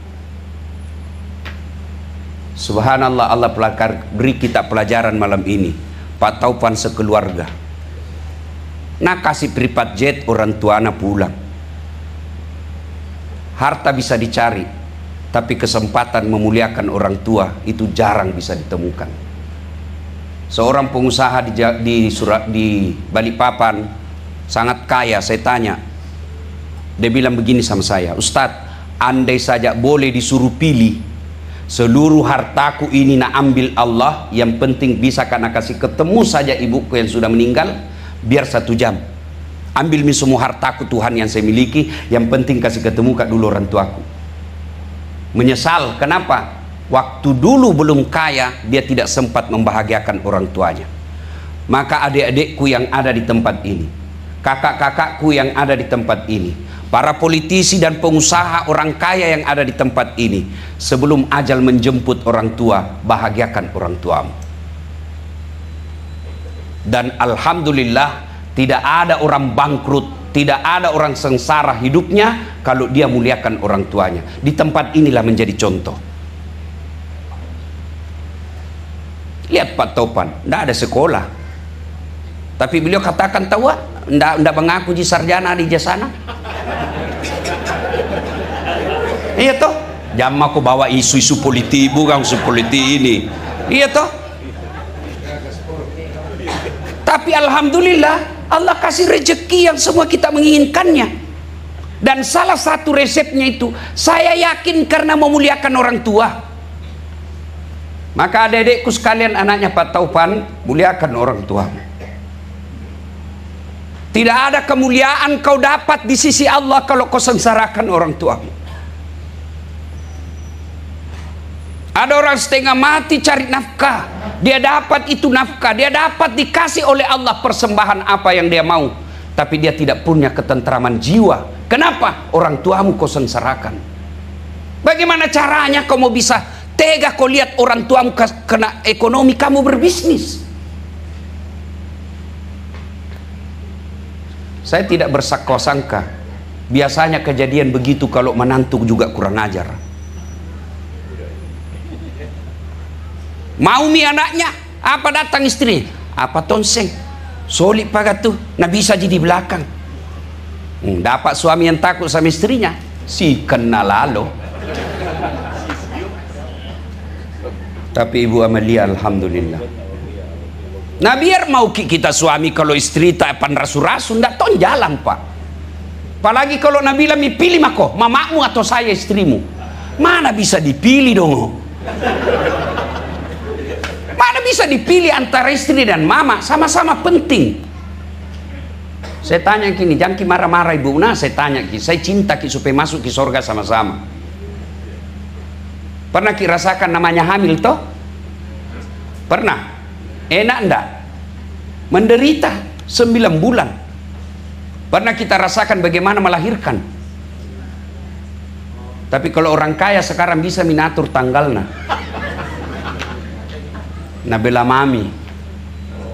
Subhanallah, Allah beri kita pelajaran malam ini. Pak Taupan sekeluarga. Nah kasih privat jet orang tua anak pulang. Harta bisa dicari, tapi kesempatan memuliakan orang tua itu jarang bisa ditemukan. Seorang pengusaha di Balikpapan sangat kaya, saya tanya, dia bilang begini sama saya, Ustadz, andai saja boleh disuruh pilih, seluruh hartaku ini nak ambil Allah, yang penting bisa karena kasih ketemu saja ibuku yang sudah meninggal, biar 1 jam. Ambil semua hartaku Tuhan yang saya miliki, yang penting kasih ketemu kak dulu orang tuaku. Menyesal, kenapa? Waktu dulu belum kaya, dia tidak sempat membahagiakan orang tuanya. Maka adik-adikku yang ada di tempat ini, kakak-kakakku yang ada di tempat ini, para politisi dan pengusaha orang kaya yang ada di tempat ini, sebelum ajal menjemput orang tua, bahagiakan orang tuamu. Dan alhamdulillah, tidak ada orang bangkrut, tidak ada orang sengsara hidupnya kalau dia muliakan orang tuanya. Di tempat inilah menjadi contoh. Lihat Pak Topan, tidak ada sekolah, tapi beliau katakan tahu, tidak mengaku di sarjana di jasana. Iya toh, jangan aku bawa isu-isu politik, bukan isu politik ini. Iya toh. Tapi alhamdulillah, Allah kasih rezeki yang semua kita menginginkannya. Dan salah satu resepnya itu, saya yakin karena memuliakan orang tua. Maka adik-adikku sekalian, anaknya Pak Taufan, muliakan orang tua. Tidak ada kemuliaan kau dapat di sisi Allah kalau kau sengsarakan orang tuamu. Ada orang setengah mati cari nafkah, dia dapat itu nafkah, dia dapat dikasih oleh Allah persembahan apa yang dia mau, tapi dia tidak punya ketentraman jiwa. Kenapa? Orang tuamu kau sengsarakan. Bagaimana caranya kau mau bisa tega kau lihat orang tuamu kena ekonomi, kamu berbisnis? Saya tidak bersangka-sangka, biasanya kejadian begitu kalau menantu juga kurang ajar. Mau mi anaknya, apa datang istri, apa tonseng, Solid pagat tuh, nah bisa jadi belakang. Dapat suami yang takut sama istrinya, si kenal lalu. Tapi Ibu Amalia alhamdulillah. Nah biar mau kita suami kalau istri tak pan rasu-rasu, ndak ton jalan pak. Apalagi kalau Nabila pilih mako, mamamu atau saya istrimu, mana bisa dipilih dong? Mana bisa dipilih antara istri dan mama, sama-sama penting. Saya tanya gini, jangan ki marah-marah ibu. Nah saya tanya ki, saya cinta ki supaya masuk ki surga sama-sama. Pernah ki rasakan namanya hamil toh? Pernah? Enak enggak? Menderita 9 bulan. Pernah kita rasakan bagaimana melahirkan. Tapi kalau orang kaya sekarang bisa minatur tanggalnya. Nabila mami.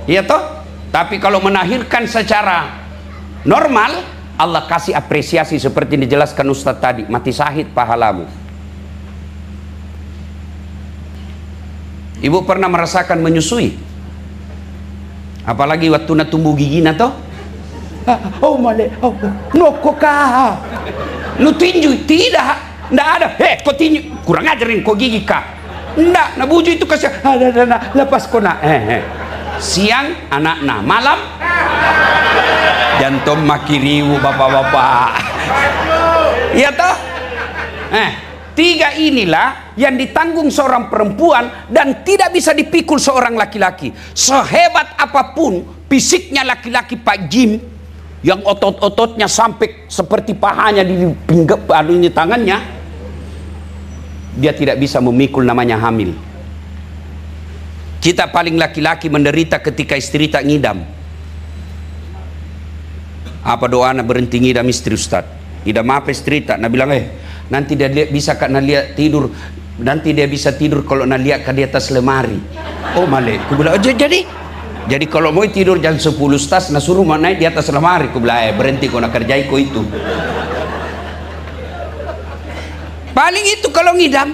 Iya toh? Tapi kalau melahirkan secara normal, Allah kasih apresiasi seperti dijelaskan Ustadz tadi, mati syahid pahalamu. Ibu pernah merasakan menyusui? Apalagi waktu na tumbuh gigina toh? Oh male, oh noko kah? Nu tinju tidak, ndak ada. Kau tinju, kurang ajarin kau gigi kah? Ndak, na buju itu kasih. Lepas kau nak. Siang anak na, malam jantung makiriu bapak-bapak. Iya toh? 3 inilah yang ditanggung seorang perempuan dan tidak bisa dipikul seorang laki-laki. Sehebat apapun fisiknya laki-laki Pak Jim, yang otot-ototnya sampai seperti pahanya di pinggap tangannya, dia tidak bisa memikul namanya hamil. Kita paling laki-laki menderita ketika istri tak ngidam. Apa doanya berhenti ngidam istri Ustaz? Ngidam apa istri tak? Nah bilang nanti dia bisa kan lihat tidur, nanti dia bisa tidur kalau nak lihat ke di atas lemari. Oh male, aku bilang jadi kalau mau tidur jam 10 Ustaz, nah suruh naik di atas lemari. Aku bilang berhenti kau nak kerjai kau itu. Paling itu kalau ngidam.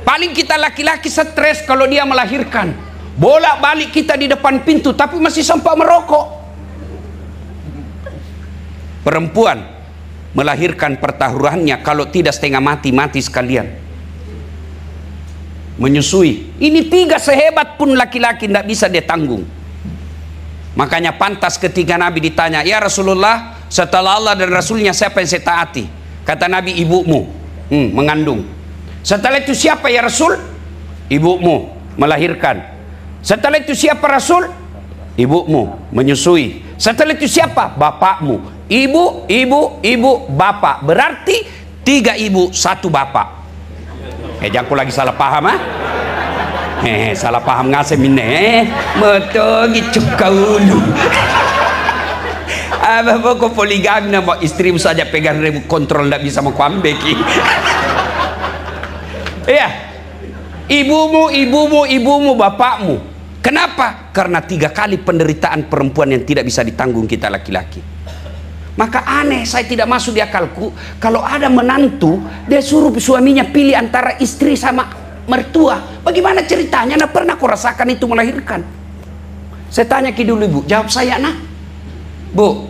Paling kita laki-laki stres kalau dia melahirkan. Bolak-balik kita di depan pintu tapi masih sempat merokok. Perempuan melahirkan pertaruhannya, kalau tidak setengah mati sekalian. Menyusui, ini 3 sehebat pun laki-laki tidak bisa dia tanggung. Makanya pantas ketika Nabi ditanya, ya Rasulullah, setelah Allah dan Rasulnya siapa yang saya taati? Kata Nabi, ibumu mengandung. Setelah itu siapa ya Rasul? Ibumu melahirkan. Setelah itu siapa Rasul? Ibumu menyusui. Setelah itu siapa? Bapakmu. Ibu, bapak. Berarti 3 ibu, 1 bapak. Jangan lagi salah paham salah paham ngasih minne. Betul gitu kau lu. Apa kau poligami nama istrimu saja pegang remote kontrol tidak bisa mau kuambeki. Iya. Ibumu, bapakmu. Kenapa? Karena 3 kali penderitaan perempuan yang tidak bisa ditanggung kita laki-laki. Maka aneh, saya tidak masuk di akalku kalau ada menantu dia suruh suaminya pilih antara istri sama mertua. Bagaimana ceritanya? Nah pernah aku rasakan itu melahirkan. Saya tanya ki dulu ibu, jawab saya nak. Bu,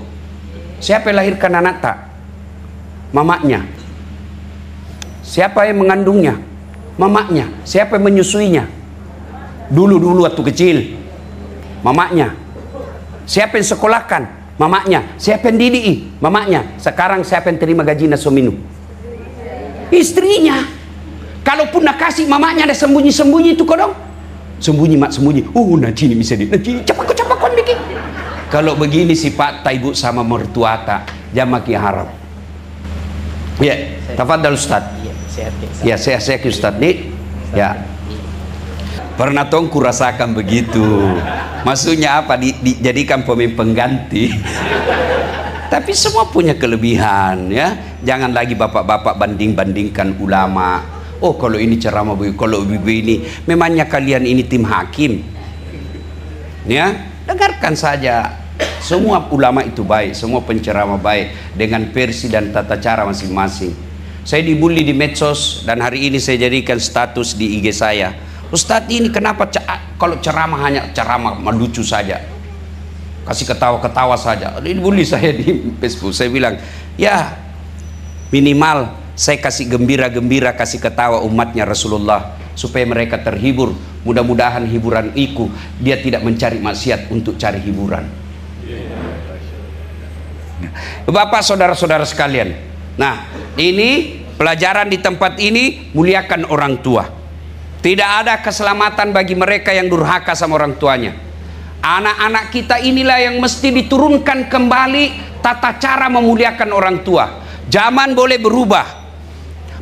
siapa yang lahirkan anak tak? Mamanya. Siapa yang mengandungnya? Mamanya. Siapa yang menyusuinya? Dulu waktu kecil, mamanya. Siapa yang sekolahkan? Mamanya. Siapa yang didik? Mamanya. Sekarang siapa yang terima gaji nasominu? Istrinya. Kalaupun nak kasih mamanya ada sembunyi-sembunyi itu kodong. Sembunyi mak sembunyi. Oh nanti ini bisa cepat kau bikin. Kalau begini sifat ibu sama mertua tak jamaki harap. Ya, tafadhal Ustaz. Ya, sehat Ustaz nih. Ya. Pernah tongku rasakan begitu. Maksudnya apa? Dijadikan pemimpin pengganti. Tapi semua punya kelebihan ya. Jangan lagi bapak-bapak banding-bandingkan ulama. Oh kalau ini ceramah begini, kalau begini. Memangnya kalian ini tim hakim? Ya, dengarkan saja. Semua ulama itu baik, semua penceramah baik dengan versi dan tata cara masing-masing. Saya dibully di medsos dan hari ini saya jadikan status di IG saya. Ustadz ini kenapa kalau ceramah hanya ceramah lucu saja? kasih ketawa-ketawa saja. Ini bully saya di Facebook. Saya bilang, ya minimal saya kasih gembira-gembira, kasih ketawa umatnya Rasulullah supaya mereka terhibur. Mudah-mudahan hiburan itu dia tidak mencari maksiat untuk cari hiburan. Bapak, saudara-saudara sekalian, nah ini pelajaran di tempat ini, muliakan orang tua. Tidak ada keselamatan bagi mereka yang durhaka sama orang tuanya. Anak-anak kita inilah yang mesti diturunkan kembali tata cara memuliakan orang tua. Zaman boleh berubah,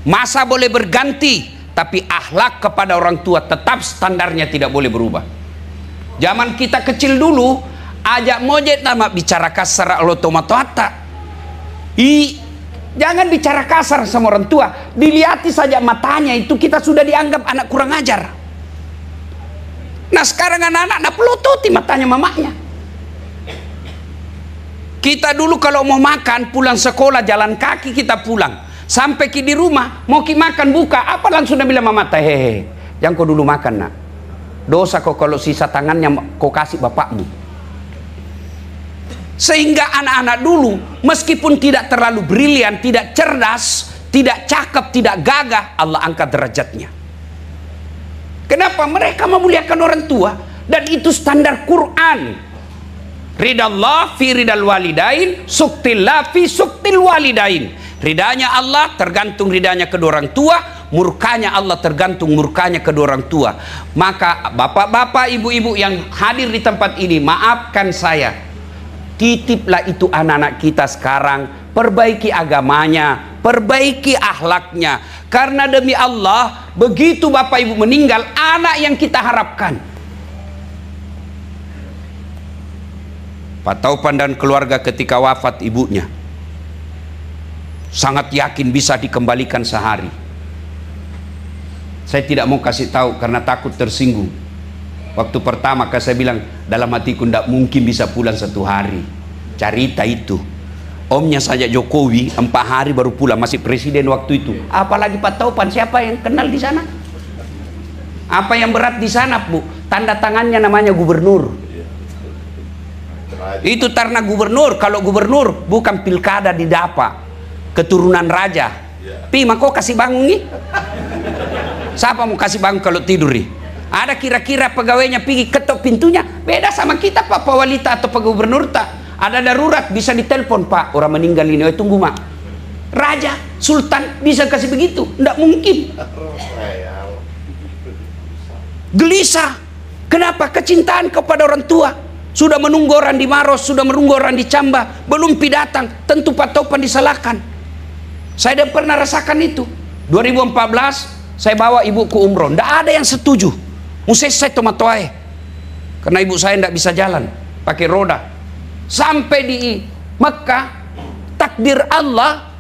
masa boleh berganti, tapi akhlak kepada orang tua tetap standarnya tidak boleh berubah. Zaman kita kecil dulu, ajak mojek nama bicara kasar otomatata. Jangan bicara kasar sama orang tua. Dilihat saja matanya itu kita sudah dianggap anak kurang ajar. Nah sekarang anak-anak pelototi matanya mamanya. Kita dulu kalau mau makan pulang sekolah jalan kaki kita pulang. Sampai di rumah mau makan buka apa langsung dia bilang mama hehehe. Jangan kau dulu makan nak. Dosa kau kalau sisa tangannya kau kasih bapakmu. Sehingga anak-anak dulu meskipun tidak terlalu brilian, tidak cerdas, tidak cakep, tidak gagah, Allah angkat derajatnya. Kenapa? Mereka memuliakan orang tua, dan itu standar Quran. Ridallah fi ridal walidain, suktillah fi suktil walidain. Ridanya Allah tergantung ridanya kedua orang tua, murkanya Allah tergantung murkanya kedua orang tua. Maka bapak-bapak, ibu-ibu yang hadir di tempat ini, maafkan saya. Titiplah itu anak-anak kita sekarang, perbaiki agamanya, perbaiki akhlaknya. Karena demi Allah, begitu bapak ibu meninggal, anak yang kita harapkan. Pak Taupan dan keluarga ketika wafat ibunya, sangat yakin bisa dikembalikan sehari. Saya tidak mau kasih tahu karena takut tersinggung. Waktu pertama saya bilang dalam hatiku tidak mungkin bisa pulang 1 hari. Cerita itu omnya saja Jokowi 4 hari baru pulang, masih presiden waktu itu. Apalagi Pak Taupan, siapa yang kenal di sana? Apa yang berat di sana, Bu? Tanda tangannya namanya gubernur. Itu karena gubernur. Kalau gubernur bukan pilkada di Dapa, keturunan raja. Pi, kau kasih bangun nih? Siapa mau kasih bangun kalau tidur nih? Ada kira-kira pegawainya pergi ketok pintunya, beda sama kita Pak Walita atau Pak Gubernur tak. Ada darurat bisa ditelepon, Pak orang meninggal ini, tunggu mak. Raja, sultan bisa kasih begitu? Tidak mungkin. Gelisah. Kenapa? Kecintaan kepada orang tua. Sudah menunggu orang di Maros, sudah menunggu orang di Camba, belum datang. Tentu Pak Taupan disalahkan. Saya tidak pernah rasakan itu. 2014 saya bawa ibu ke umroh, tidak ada yang setuju. Saya tomatoai karena ibu saya tidak bisa jalan pakai roda. Sampai di Mekah, takdir Allah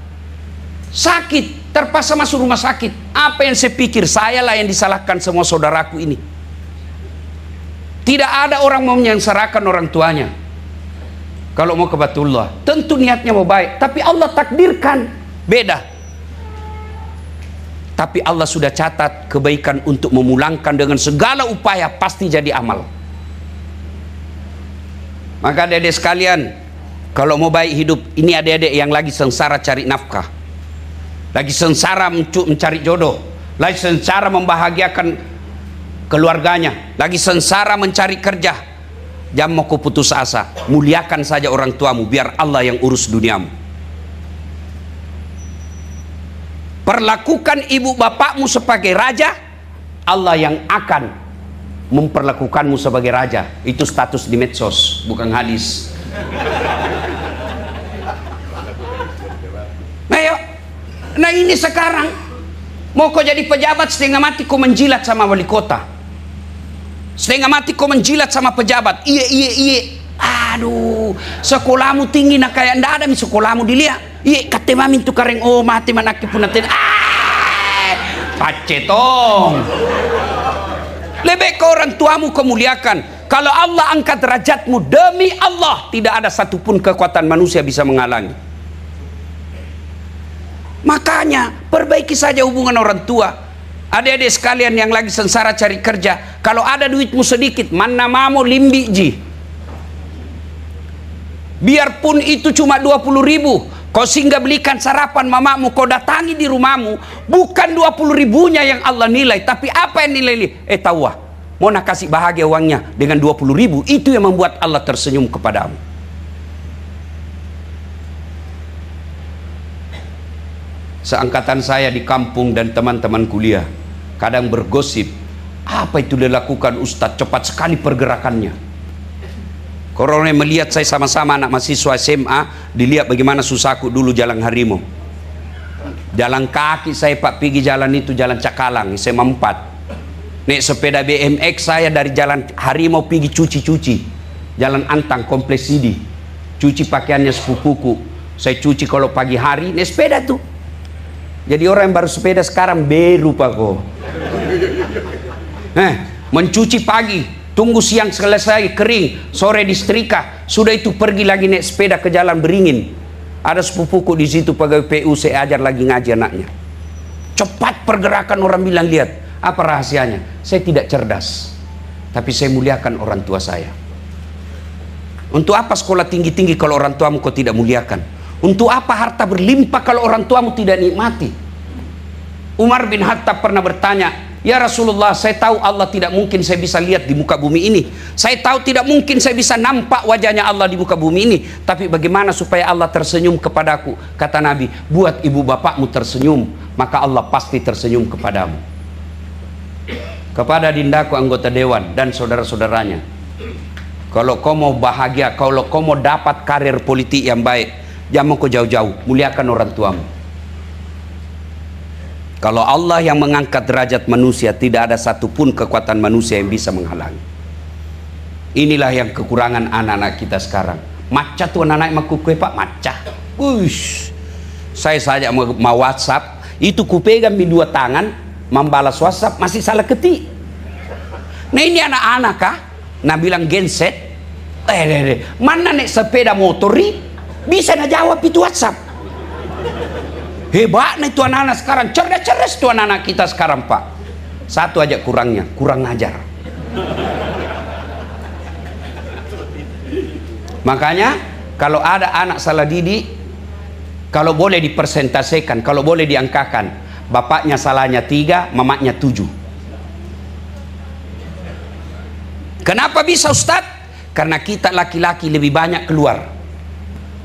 sakit, terpaksa masuk rumah sakit. Apa yang saya pikir? Saya lah yang disalahkan semua saudaraku ini. Tidak ada orang mau menyengsarakan orang tuanya. Kalau mau ke Baitullah, tentu niatnya mau baik, tapi Allah takdirkan beda. Tapi Allah sudah catat kebaikan untuk memulangkan dengan segala upaya, pasti jadi amal. Maka adik-adik sekalian, kalau mau baik hidup, ini adik-adik yang lagi sengsara cari nafkah, lagi sengsara mencari jodoh, lagi sengsara membahagiakan keluarganya, lagi sengsara mencari kerja, jangan mau kau putus asa. Muliakan saja orang tuamu, biar Allah yang urus duniamu. Perlakukan ibu bapakmu sebagai raja, Allah yang akan memperlakukanmu sebagai raja. Itu status di medsos, bukan hadis. Nah ini sekarang mau kau jadi pejabat, setengah mati kau menjilat sama wali kota, setengah mati kau menjilat sama pejabat. Iya. Aduh, sekolahmu tinggi nak kayak ndak ada mi sekolahmu dilihat. Iya, kata mami tu kareng mati manaki punatin. Pacetong. Lebih ke orang tuamu kau muliakan. Kalau Allah angkat derajatmu, demi Allah tidak ada satupun kekuatan manusia bisa menghalangi. Makanya perbaiki saja hubungan orang tua. Adik-adik sekalian yang lagi sengsara cari kerja, kalau ada duitmu sedikit, mana mamu limbi ji. Biarpun itu cuma 20.000, kau singgah belikan sarapan mamamu, kau datangi di rumahmu, bukan 20.000-nya yang Allah nilai, tapi apa yang nilai? Tahu mau nak kasih bahagia uangnya dengan 20.000, itu yang membuat Allah tersenyum kepadamu. Seangkatan saya di kampung dan teman-teman kuliah kadang bergosip, apa itu dilakukan Ustadz, cepat sekali pergerakannya. Korone melihat saya sama-sama anak mahasiswa SMA, dilihat bagaimana susahku dulu jalan harimau. Jalan kaki saya Pak pergi jalan itu, jalan Cakalang, SMA 4. Naik sepeda BMX saya dari jalan harimau pergi cuci-cuci. Jalan Antang, Kompleks Sidi. Cuci pakaiannya sepupuku. Saya cuci kalau pagi hari, naik sepeda tuh. Jadi orang yang baru sepeda sekarang beru Pak kok. Mencuci pagi, tunggu siang selesai kering, sore disetrika, sudah itu pergi lagi naik sepeda ke Jalan Beringin. Ada sepupuku di situ pegawai PU, saya ajar lagi ngaji anaknya. Cepat pergerakan, orang bilang lihat. Apa rahasianya? Saya tidak cerdas, tapi saya muliakan orang tua saya. Untuk apa sekolah tinggi-tinggi kalau orang tuamu kau tidak muliakan? Untuk apa harta berlimpah kalau orang tuamu tidak nikmati? Umar bin Khattab pernah bertanya, ya Rasulullah, saya tahu Allah tidak mungkin saya bisa lihat di muka bumi ini. Saya tahu tidak mungkin saya bisa nampak wajahnya Allah di muka bumi ini. Tapi bagaimana supaya Allah tersenyum kepadaku? Kata Nabi, buat ibu bapakmu tersenyum, maka Allah pasti tersenyum kepadamu. Kepada dindaku anggota dewan dan saudara-saudaranya, kalau kau mau bahagia, kalau kau mau dapat karir politik yang baik, jangan kau jauh-jauh, muliakan orang tuamu. Kalau Allah yang mengangkat derajat manusia, tidak ada satupun kekuatan manusia yang bisa menghalangi. Inilah yang kekurangan anak-anak kita sekarang. Maca tuh anak-anak makukue Pak, maca. Saya saja mau WhatsApp, itu kupegang di 2 tangan, membalas WhatsApp masih salah ketik. Nah ini anak-anak kah? Nah bilang genset. Mana nek sepeda motori bisa na jawab itu WhatsApp. Hebat nih itu anak-anak sekarang, cerdas-cerdas tuh anak-anak kita sekarang Pak. Satu aja kurangnya, kurang ngajar. Makanya kalau ada anak salah didik, kalau boleh dipersentasikan, kalau boleh diangkakan, bapaknya salahnya 3, mamanya 7. Kenapa bisa Ustadz? Karena kita laki-laki lebih banyak keluar.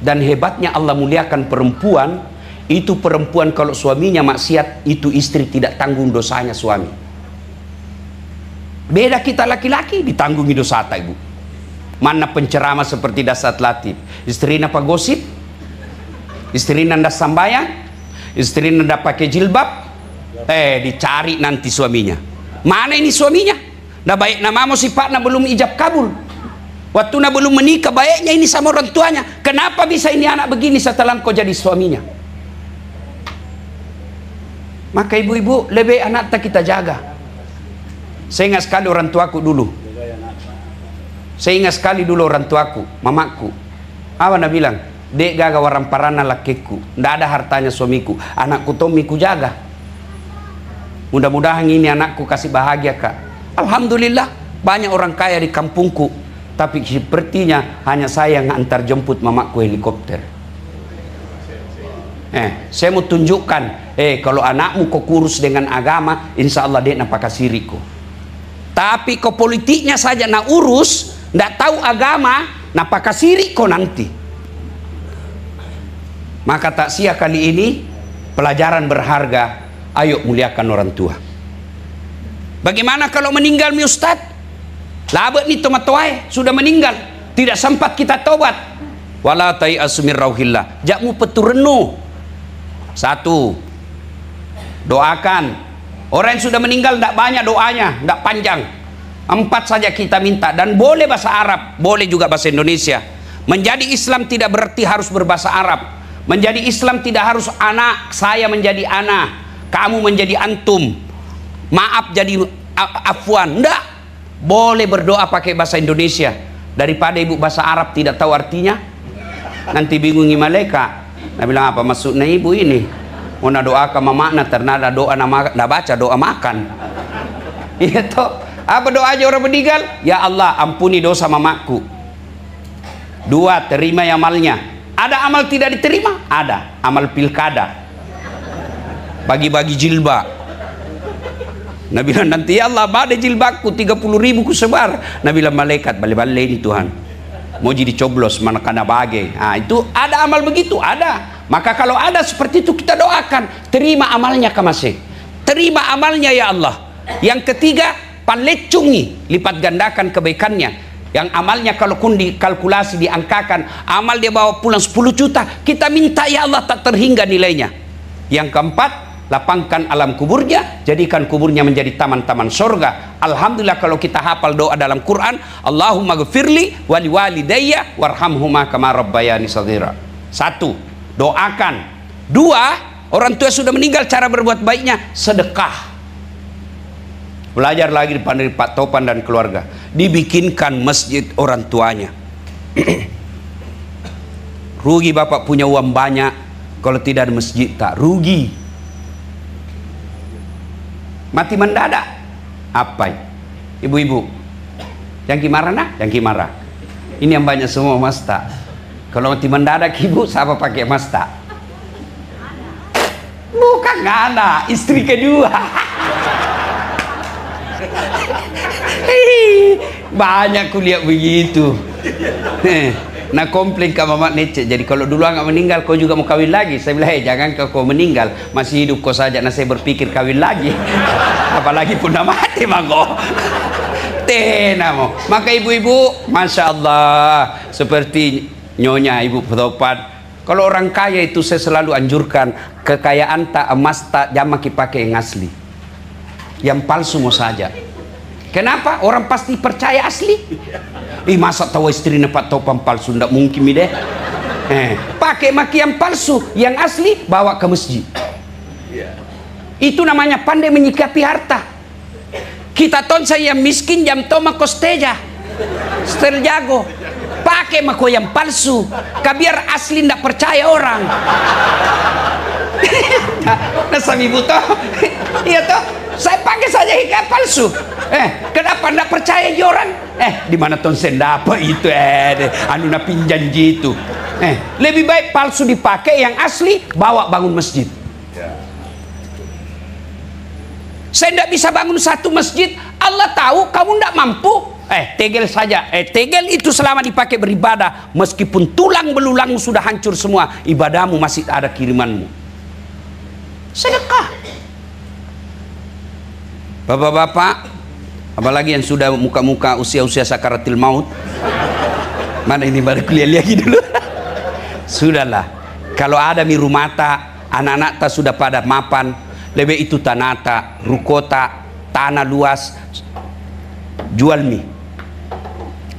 Dan hebatnya Allah muliakan perempuan. Itu perempuan kalau suaminya maksiat, itu istri tidak tanggung dosanya suami. Beda kita laki-laki, ditanggungi dosa tak ibu. Mana penceramah seperti Dasat Latif, istrinya apa gosip, istrinya ndak sambayang, istrinya ndak pakai jilbab, dicari nanti suaminya. Mana ini suaminya? Ndak baik namamu sifatnya belum ijab kabul. Waktu na belum menikah baiknya ini sama orang tuanya. Kenapa bisa ini anak begini setelah kau jadi suaminya? Maka ibu-ibu lebih anak kita jaga. Saya ingat sekali orang tuaku dulu. Saya ingat sekali dulu orang tuaku, mamaku. Apa nak bilang? Dek gaga warang parana lakiku. Ndak ada hartanya suamiku. Anakku Tomiku jaga. Mudah-mudahan ini anakku kasih bahagia Kak. Alhamdulillah banyak orang kaya di kampungku. Tapi sepertinya hanya saya yang antar jemput mamaku helikopter. Saya mau tunjukkan, kalau anakmu kau kurus dengan agama, insya Allah dia nak pakai siriku. Tapi kau politiknya saja nak urus, ndak tahu agama, nak pakai siriku nanti. Maka tak sia kali ini pelajaran berharga. Ayo muliakan orang tua. Bagaimana kalau meninggal mi Ustaz? Labet nih tomatoai sudah meninggal, tidak sempat kita tobat. Wala tai'asu min rauhillah. Jakmu peturenu. 1, doakan. Orang yang sudah meninggal tidak banyak doanya, tidak panjang. 4 saja kita minta, dan boleh bahasa Arab, boleh juga bahasa Indonesia. Menjadi Islam tidak berarti harus berbahasa Arab. Menjadi Islam tidak harus anak saya menjadi ana, kamu menjadi antum, maaf jadi afwan. Enggak, boleh berdoa pakai bahasa Indonesia. Daripada ibu bahasa Arab tidak tahu artinya, nanti bingungi malaikat. Nah bilang apa maksudnya ibu ini? Mau doakan makna ternyata doa nama baca doa makan. Itu apa doa aja orang meninggal? Ya Allah ampuni dosa mamaku. Dua, terima amalnya. Ada amal tidak diterima? Ada. Amal pilkada, bagi-bagi jilbab. Nabi bilang, nanti ya Allah, ada jilbabku 30.000 ku sebar. Nabi bilang, malaikat balik-balik ini Tuhan, mau jadi coblos mana kana bagi. Nah, itu ada amal begitu, ada. Maka kalau ada seperti itu kita doakan, terima amalnya kamasih, terima amalnya ya Allah. Yang ketiga, palecungi, lipat gandakan kebaikannya. Yang amalnya kalau kun dikalkulasi, diangkakan, amal dia bawa pulang 10 juta, kita minta ya Allah tak terhingga nilainya. Yang keempat, lapangkan alam kuburnya, jadikan kuburnya menjadi taman-taman surga. Alhamdulillah kalau kita hafal doa dalam Quran, Allahumma ghfirli wali walidayya warhamhuma kama rabbayani shaghira. Satu, doakan. Dua, orang tua sudah meninggal, cara berbuat baiknya sedekah. Belajar lagi dari Pak Topan dan keluarga, dibikinkan masjid orang tuanya. Rugi bapak punya uang banyak, kalau tidak ada masjid tak rugi. Mati mendadak. Apa? Ibu-ibu, yang gimana nak? Yang gimana? Ini yang banyak semua mas tak. Kalau mati mendadak ibu, siapa pakai mas tak? Bukan, nggak ada. Istri kedua. Banyak kuliah begitu. Nah komplain ke Mamat Nece. Jadi kalau dulu nggak meninggal, kau juga mau kawin lagi? Saya bilang, jangan kau meninggal, masih hidup kau saja. Nah saya berpikir kawin lagi. Apalagi pun udah mati mangko. Tenamo. Maka ibu-ibu, masya Allah, seperti nyonya ibu Topan. Kalau orang kaya itu saya selalu anjurkan, kekayaan tak emas tak jamak pakai yang asli. Yang palsu mau saja. Kenapa? Orang pasti percaya asli. Masa tahu istrinya Pak Topan palsu? Nggak mungkin deh. Pakai maki yang palsu, yang asli bawa ke masjid. Itu namanya pandai menyikapi harta. Kita tonsa yang miskin jam toma kosteja, setel jago. Pakai mako yang palsu, biar asli ndak percaya orang. Nah sami buto, iya toh. Saya pakai saja hikayat palsu. Kenapa ndak percaya orang? Di mana tonsen dapat itu? Anu na pinjanji itu. Lebih baik palsu dipakai, yang asli bawa bangun masjid. Saya tidak bisa bangun satu masjid. Allah tahu kamu tidak mampu. Tegel saja. Tegel itu selama dipakai beribadah, meskipun tulang belulangmu sudah hancur semua, ibadahmu masih ada kirimanmu. Sedekah. Bapak-bapak, apalagi yang sudah muka-muka usia-usia sakaratil maut. Mana ini baru kuliah lagi dulu. Sudahlah. Kalau ada mirumata, anak-anak tak sudah pada mapan, lebih itu tanata, rukota, tanah luas, jual mie.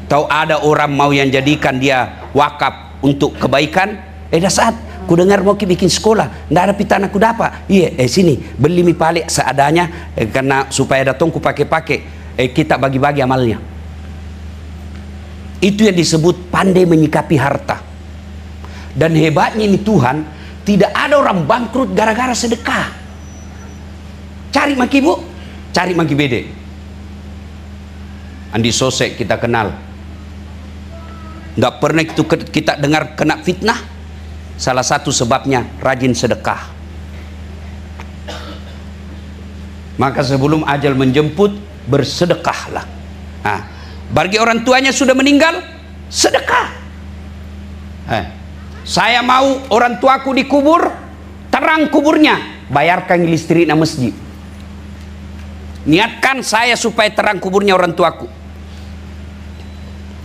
Tahu ada orang mau yang jadikan dia wakaf untuk kebaikan? Dah saat ku dengar mau bikin sekolah, ndak ada pitana ku dapat. Iya, sini beli mie palik seadanya, karena supaya datang ku pakai-pakai. Kita bagi-bagi amalnya. Itu yang disebut pandai menyikapi harta. Dan hebatnya ini Tuhan, tidak ada orang bangkrut gara-gara sedekah. Cari maki bu, cari maki bede. Andi Sosek kita kenal. Nggak pernah itu kita dengar kena fitnah. Salah satu sebabnya rajin sedekah. Maka sebelum ajal menjemput, bersedekahlah. Nah, bagi orang tuanya sudah meninggal, sedekah. Saya mau orang tuaku dikubur, terang kuburnya, bayarkan listrik na masjid. Niatkan saya supaya terang kuburnya orang tuaku.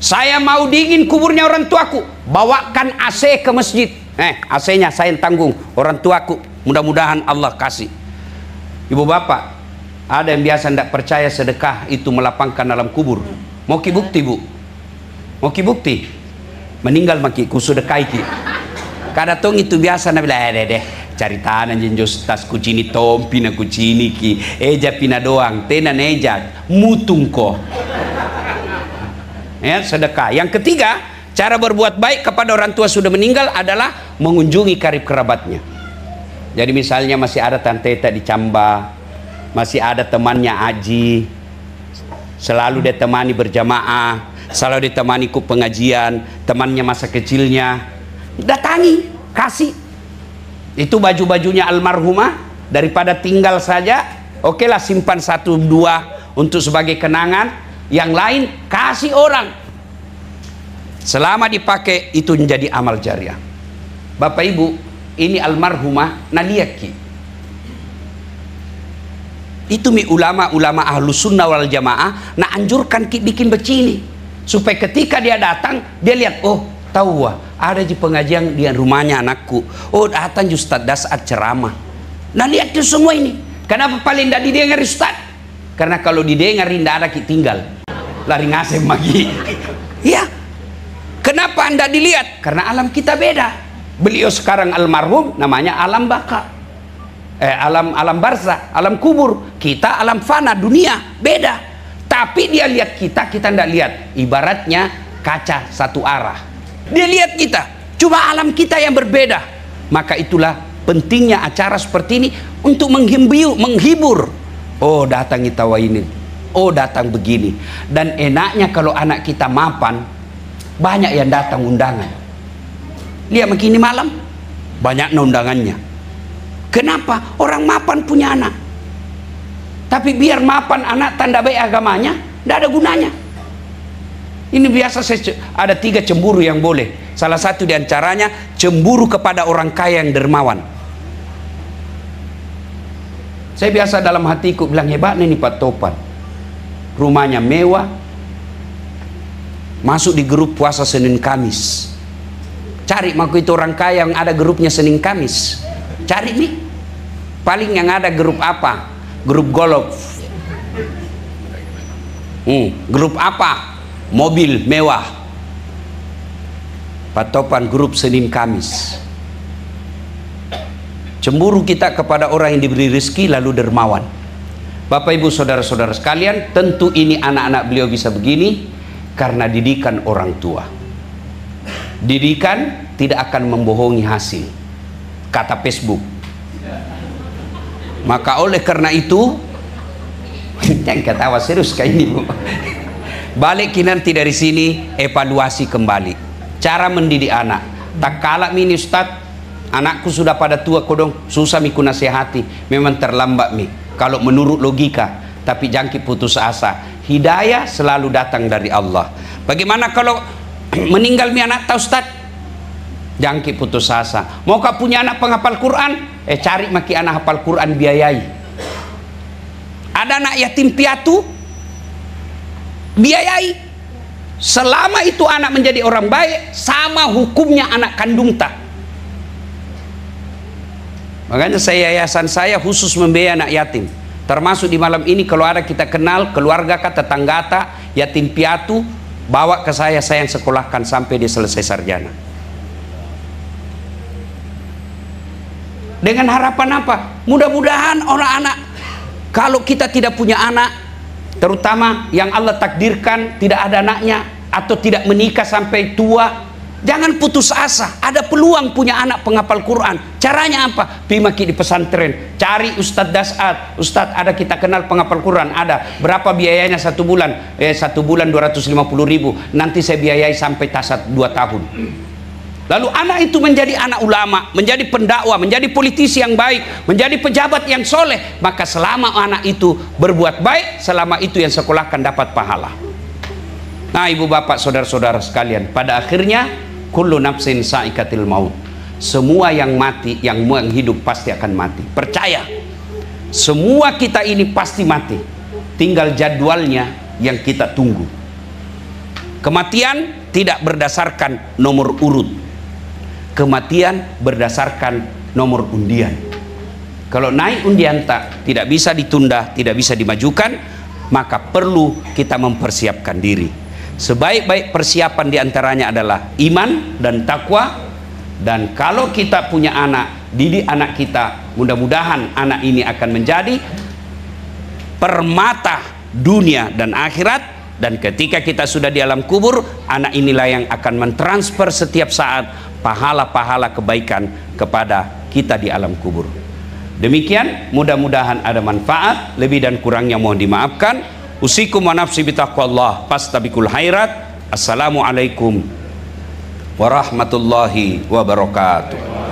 Saya mau dingin kuburnya orang tuaku, bawakan AC ke masjid. AC-nya saya yang tanggung, orang tuaku. Mudah-mudahan Allah kasih. Ibu bapak, ada yang biasa tidak percaya sedekah itu melapangkan alam kubur. Mau ki bukti bu? Mau ki bukti? Meninggal maki ku sedekah iki. Kada tong itu biasa na bila deh cari tanah jenjos tas kucini tompi na kucini ki eja pina doang tenan eja mutung ko. Ya, sedekah. Yang ketiga, cara berbuat baik kepada orang tua sudah meninggal adalah mengunjungi karib kerabatnya. Jadi misalnya masih ada tante Eta di Camba, masih ada temannya Aji, selalu dia temani berjamaah. selalu ditemani ku pengajian, temannya masa kecilnya, datangi, kasih. Itu baju-bajunya almarhumah, daripada tinggal saja, okelah simpan 1-2 untuk sebagai kenangan, yang lain kasih orang. Selama dipakai itu menjadi amal jariah. Bapak Ibu, ini almarhumah naliaki. Itu mi ulama-ulama ahlus sunnah wal jamaah nak anjurkan bikin begini, supaya ketika dia datang dia lihat, oh tahu wah ada di pengajian di rumahnya anakku, oh datang Ustaz Dasat ceramah. Nah lihat itu semua ini. Kenapa paling tidak didengar Ustaz? Karena kalau didengar tidak ada tinggal lari ngasem lagi. Ya, kenapa anda dilihat? Karena alam kita beda. Beliau sekarang almarhum namanya alam baka, alam barzah, alam kubur. Kita alam fana, dunia beda. Tapi dia lihat kita tidak lihat. Ibaratnya kaca satu arah. Dia lihat kita, cuma alam kita yang berbeda. Maka itulah pentingnya acara seperti ini untuk menghibur. Oh datangi tawa ini, oh datang begini. Dan enaknya kalau anak kita mapan, banyak yang datang undangan. Lihat begini malam, banyak undangannya. Kenapa? Orang mapan punya anak. Tapi biar mapan anak tanda baik agamanya, tidak ada gunanya. Ini biasa ada 3 cemburu yang boleh. Salah satu diantaranya cemburu kepada orang kaya yang dermawan. Saya biasa dalam hatiku bilang, hebat nih Pak Topan, rumahnya mewah, masuk di grup puasa Senin Kamis. Cari maku itu orang kaya yang ada grupnya Senin Kamis. Cari nih. Paling yang ada grup apa? Grup golf. Grup apa? Mobil mewah. Pak Topan grup Senin Kamis. Cemburu kita kepada orang yang diberi rezeki lalu dermawan. Bapak Ibu saudara-saudara sekalian, tentu ini anak-anak beliau bisa begini karena didikan orang tua. Didikan tidak akan membohongi hasil, kata Facebook. Maka oleh karena itu, jangan ketawa serius kayak ini Bu. Balik nanti dari sini evaluasi kembali cara mendidik anak. Tak kalah mini Ustaz, anakku sudah pada tua kodong, susah miku nasihati, memang terlambat mi kalau menurut logika. Tapi jangan putus asa, hidayah selalu datang dari Allah. Bagaimana kalau meninggal mi anak tahu Ustaz? Jangan putus asa. Mau kau punya anak penghafal Quran? Cari maki anak hafal Quran, biayai. Ada anak yatim piatu, biayai. Selama itu anak menjadi orang baik, sama hukumnya anak kandung tak. Makanya yayasan saya khusus membiayai anak yatim. Termasuk di malam ini kalau ada kita kenal keluarga kata tetangga yatim piatu, bawa ke saya yang sekolahkan sampai dia selesai sarjana. Dengan harapan apa? Mudah-mudahan orang anak, kalau kita tidak punya anak, terutama yang Allah takdirkan tidak ada anaknya atau tidak menikah sampai tua, jangan putus asa. Ada peluang punya anak penghafal Quran. Caranya apa? Pergi maki di pesantren, cari Ustadz Dasat. Ustadz ada kita kenal penghafal Quran, ada. Berapa biayanya 1 bulan? 1 bulan 250.000. Nanti saya biayai sampai tasat 2 tahun. Lalu anak itu menjadi anak ulama, menjadi pendakwah, menjadi politisi yang baik, menjadi pejabat yang soleh. Maka selama anak itu berbuat baik, selama itu yang sekolahkan dapat pahala. Nah ibu bapak saudara-saudara sekalian, pada akhirnya kullu nafsin saikatil maut. Semua yang mati, yang hidup pasti akan mati. Percaya, semua kita ini pasti mati. Tinggal jadwalnya yang kita tunggu. Kematian tidak berdasarkan nomor urut. Kematian berdasarkan nomor undian. Kalau naik undian tidak bisa ditunda, tidak bisa dimajukan, maka perlu kita mempersiapkan diri. Sebaik-baik persiapan diantaranya adalah iman dan takwa. Dan kalau kita punya anak, didik anak kita, mudah-mudahan anak ini akan menjadi permata dunia dan akhirat. Dan ketika kita sudah di alam kubur, anak inilah yang akan mentransfer setiap saat pahala-pahala kebaikan kepada kita di alam kubur. Demikian, mudah-mudahan ada manfaat. Lebih dan kurangnya mohon dimaafkan. Usikum wa nafsi bitaqwallah, fastabiqul khairat. Assalamualaikum warahmatullahi wabarakatuh.